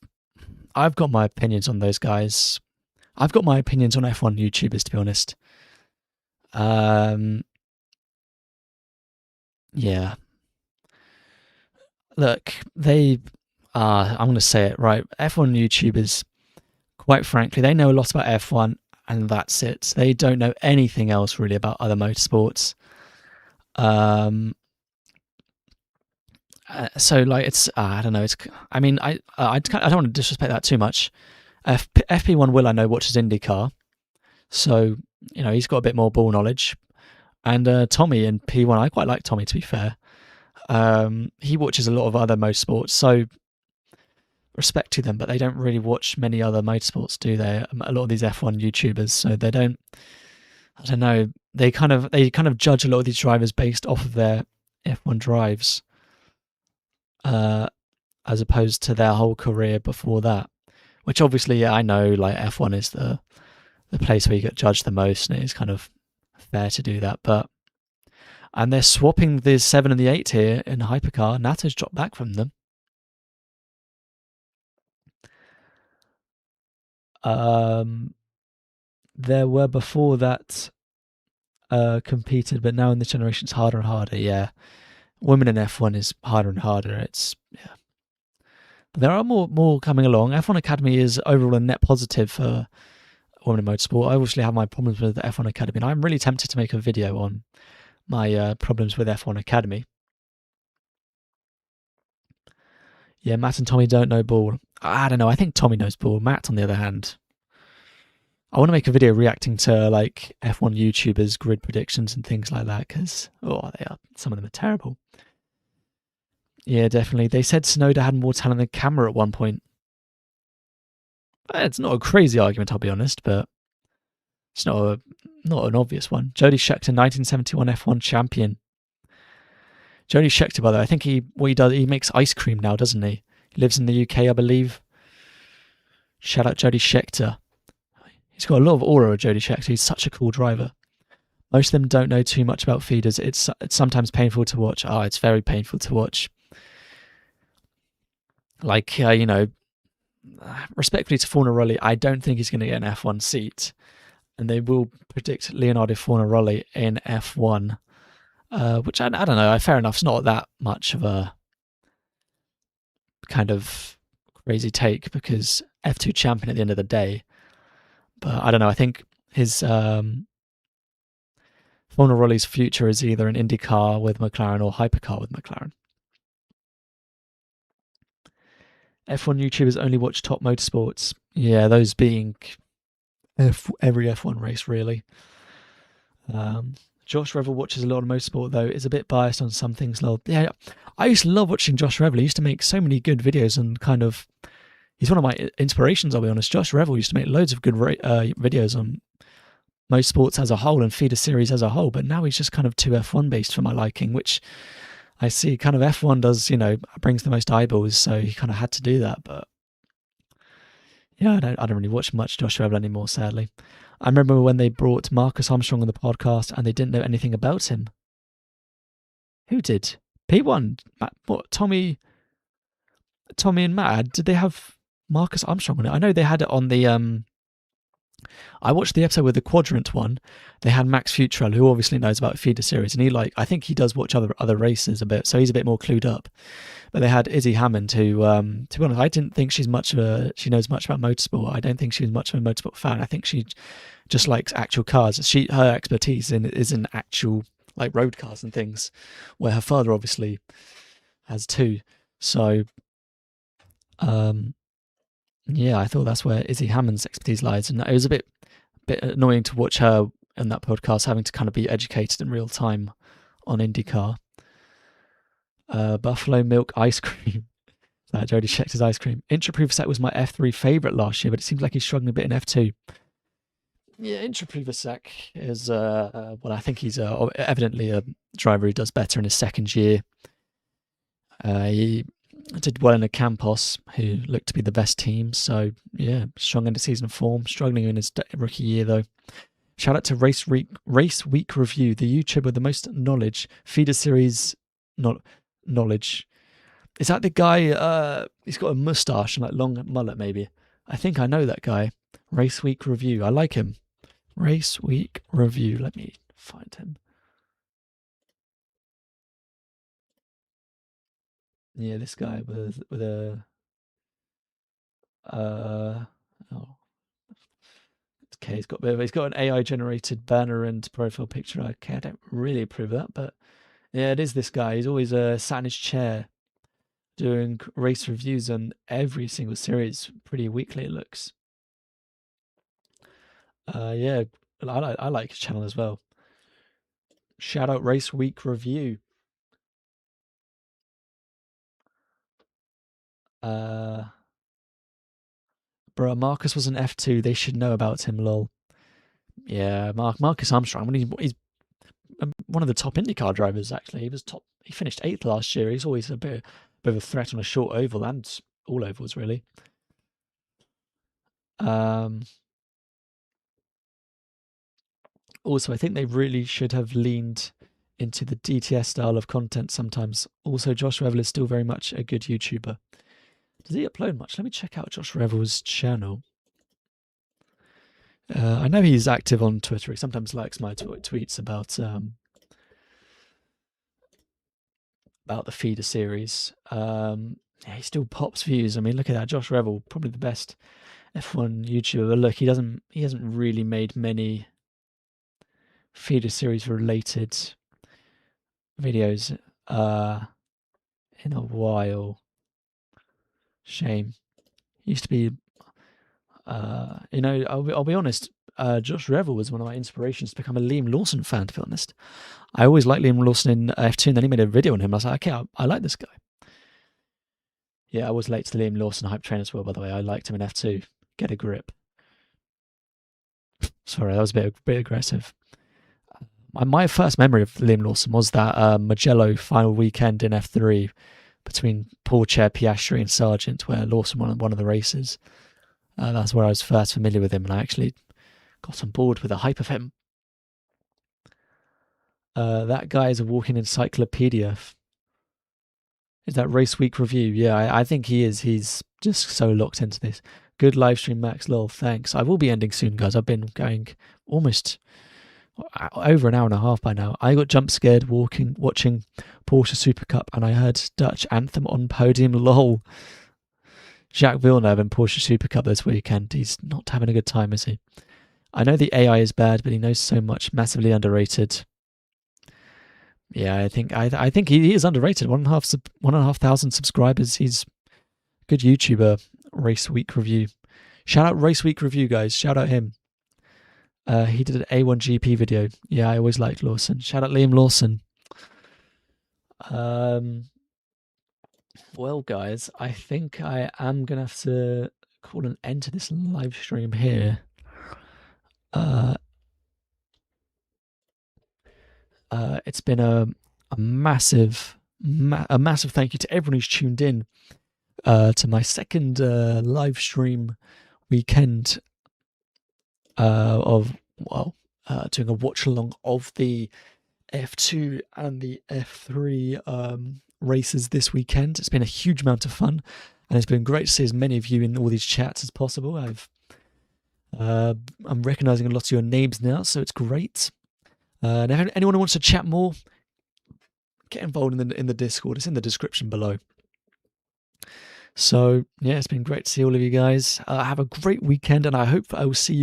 got my opinions on those guys. I've got my opinions on F1 YouTubers, to be honest. Yeah. Look, I'm going to say it right. F1 YouTubers, quite frankly, they know a lot about F1 and that's it. They don't know anything else really about other motorsports. So like it's I don't know. It's I mean I don't want to disrespect that too much. FP1 Will I know watches IndyCar, so he's got a bit more ball knowledge. And Tommy in P1, I quite like Tommy to be fair. He watches a lot of other motorsports, so respect to them, but they don't really watch many other motorsports, do they? A lot of these F1 YouTubers, so they don't. I don't know. They kind of judge a lot of these drivers based off of their F1 drives, as opposed to their whole career before that. Which obviously, yeah, I know, like F1 is the place where you get judged the most, and it is kind of fair to do that. And they're swapping the 7 and the 8 here in hypercar. Nato's dropped back from them. There were before that competed, but now in this generation it's harder and harder. Yeah, women in F1 is harder and harder. Yeah, but there are more coming along. F1 Academy is overall a net positive for women in motorsport. I obviously have my problems with the F1 Academy, and I'm really tempted to make a video on my problems with F1 Academy. Yeah, Matt and Tommy don't know ball. I don't know. I think Tommy knows ball. Matt, on the other hand, I want to make a video reacting to like F1 YouTubers' grid predictions and things like that because some of them are terrible. Yeah, definitely. They said Tsunoda had more talent than Camera at one point. It's not a crazy argument, I'll be honest, but it's not an obvious one. Jody Scheckter, 1971 F1 champion. Jody Scheckter, by the way, I think he makes ice cream now, doesn't he? He lives in the UK, I believe. Shout out Jody Scheckter. He's got a lot of aura of Jody Scheckter. He's such a cool driver. Most of them don't know too much about feeders. It's sometimes painful to watch. Oh, it's very painful to watch. Like, respectfully to Fornaroli, I don't think he's going to get an F1 seat. And they will predict Leonardo Fornaroli in F1, which I don't know. Fair enough. It's not that much of a kind of crazy take because F2 champion at the end of the day. But I don't know. I think his Fornaroli's future is either an IndyCar with McLaren or hypercar with McLaren. F1 YouTubers only watch top motorsports. Yeah, those being every F1 race, really. Josh Revel watches a lot of motorsport, though. Is a bit biased on some things. Yeah, I used to love watching Josh Revel. He used to make so many good videos and kind of... He's one of my inspirations, I'll be honest. Josh Revel used to make loads of good videos on motorsports as a whole and feeder series as a whole, but now he's just kind of too F1 based for my liking, which I see kind of F1 does, brings the most eyeballs, so he kind of had to do that. But yeah, I don't really watch much Josh Revel anymore, sadly. I remember when they brought Marcus Armstrong on the podcast and they didn't know anything about him. Who did? P1? Matt, what? Tommy and Matt? Did they have Marcus Armstrong on it? I know they had it on the... I watched the episode with the Quadrant one. They had Max Futrell, who obviously knows about feeder series, and I think he does watch other races a bit, so he's a bit more clued up. But they had Izzy Hammond, who, to be honest, I didn't think she knows much about motorsport. I don't think she's much of a motorsport fan. I think she just likes actual cars. Her expertise is in actual like road cars and things, where her father obviously has too. So, yeah, I thought that's where Izzy Hammond's expertise lies, and it was a bit annoying to watch her in that podcast having to kind of be educated in real time on IndyCar. Buffalo milk ice cream. Jody checked his ice cream. Intra-Privasak was my F3 favourite last year, but it seems like he's struggling a bit in F2. Yeah, Intra-Privasak is, I think he's evidently a driver who does better in his second year. He did well in a Campos, who looked to be the best team. So, yeah, strong end of season form. Struggling in his rookie year, though. Shout out to Race Week Review, the YouTuber with the most knowledge. Feeder series knowledge. Is that the guy, he's got a moustache and like long mullet, maybe? I think I know that guy. Race Week Review. I like him. Race Week Review. Let me find him. Yeah, this guy with a okay, he's got an AI generated banner and profile picture. Okay, I don't really approve that, but yeah, it is this guy. He's always sat in his chair. doing race reviews on every single series pretty weekly, it looks. Yeah, I like his channel as well. Shout out Race Week Review. Bro, Marcus was an F2. They should know about him, lol. Yeah, Marcus Armstrong. I mean, he's one of the top IndyCar drivers. Actually, he was top. He finished 8th last year. He's always a bit of a threat on a short oval and all ovals, really. Also, I think they really should have leaned into the DTS style of content sometimes. Also, Josh Revel is still very much a good YouTuber. Does he upload much? Let me check out Josh Revel's channel. I know he's active on Twitter. He sometimes likes my tweets about the feeder series. Yeah, he still pops views. I mean, look at that, Josh Revel, probably the best F1 YouTuber. But look, he hasn't really made many feeder series related videos in a while. Shame. Used to be, I'll be honest. Josh Revel was one of my inspirations to become a Liam Lawson fan, to be honest. I always liked Liam Lawson in F2, and then he made a video on him. I was like, okay, I like this guy. Yeah, I was late to the Liam Lawson hype train as well, by the way. I liked him in F2. Get a grip. Sorry, that was a bit aggressive. My first memory of Liam Lawson was that Mugello final weekend in F3 between Pourchaire, Piastri and Sargent, where Lawson won one of the races. That's where I was first familiar with him, and I actually got on board with the hype of him. That guy is a walking encyclopedia. Is that Race Week Review? Yeah, I think he is. He's just so locked into this. Good live stream, Max. Lol, thanks. I will be ending soon, guys. I've been going almost over an hour and a half by now. I got jump scared watching Porsche Super Cup, and I heard Dutch Anthem on podium. Lol. Jacques Villeneuve in Porsche Super Cup this weekend. He's not having a good time, is he? I know the AI is bad, but he knows so much. Massively underrated. Yeah, I think he is underrated. 1,500 subscribers. He's a good YouTuber. Race Week Review. Shout out Race Week Review, guys. Shout out him. He did an A1GP video. Yeah, I always liked Lawson. Shout out Liam Lawson. Well, guys, I think I am gonna have to call an end to this live stream here. It's been a massive thank you to everyone who's tuned in to my second live stream weekend of doing a watch along of the F2 and the F3 races this weekend. It's been a huge amount of fun, and it's been great to see as many of you in all these chats as possible. I'm recognizing a lot of your names now, so it's great. And if anyone who wants to chat more, get involved in the Discord. It's in the description below. So yeah, it's been great to see all of you guys. Have a great weekend, and I hope I will see you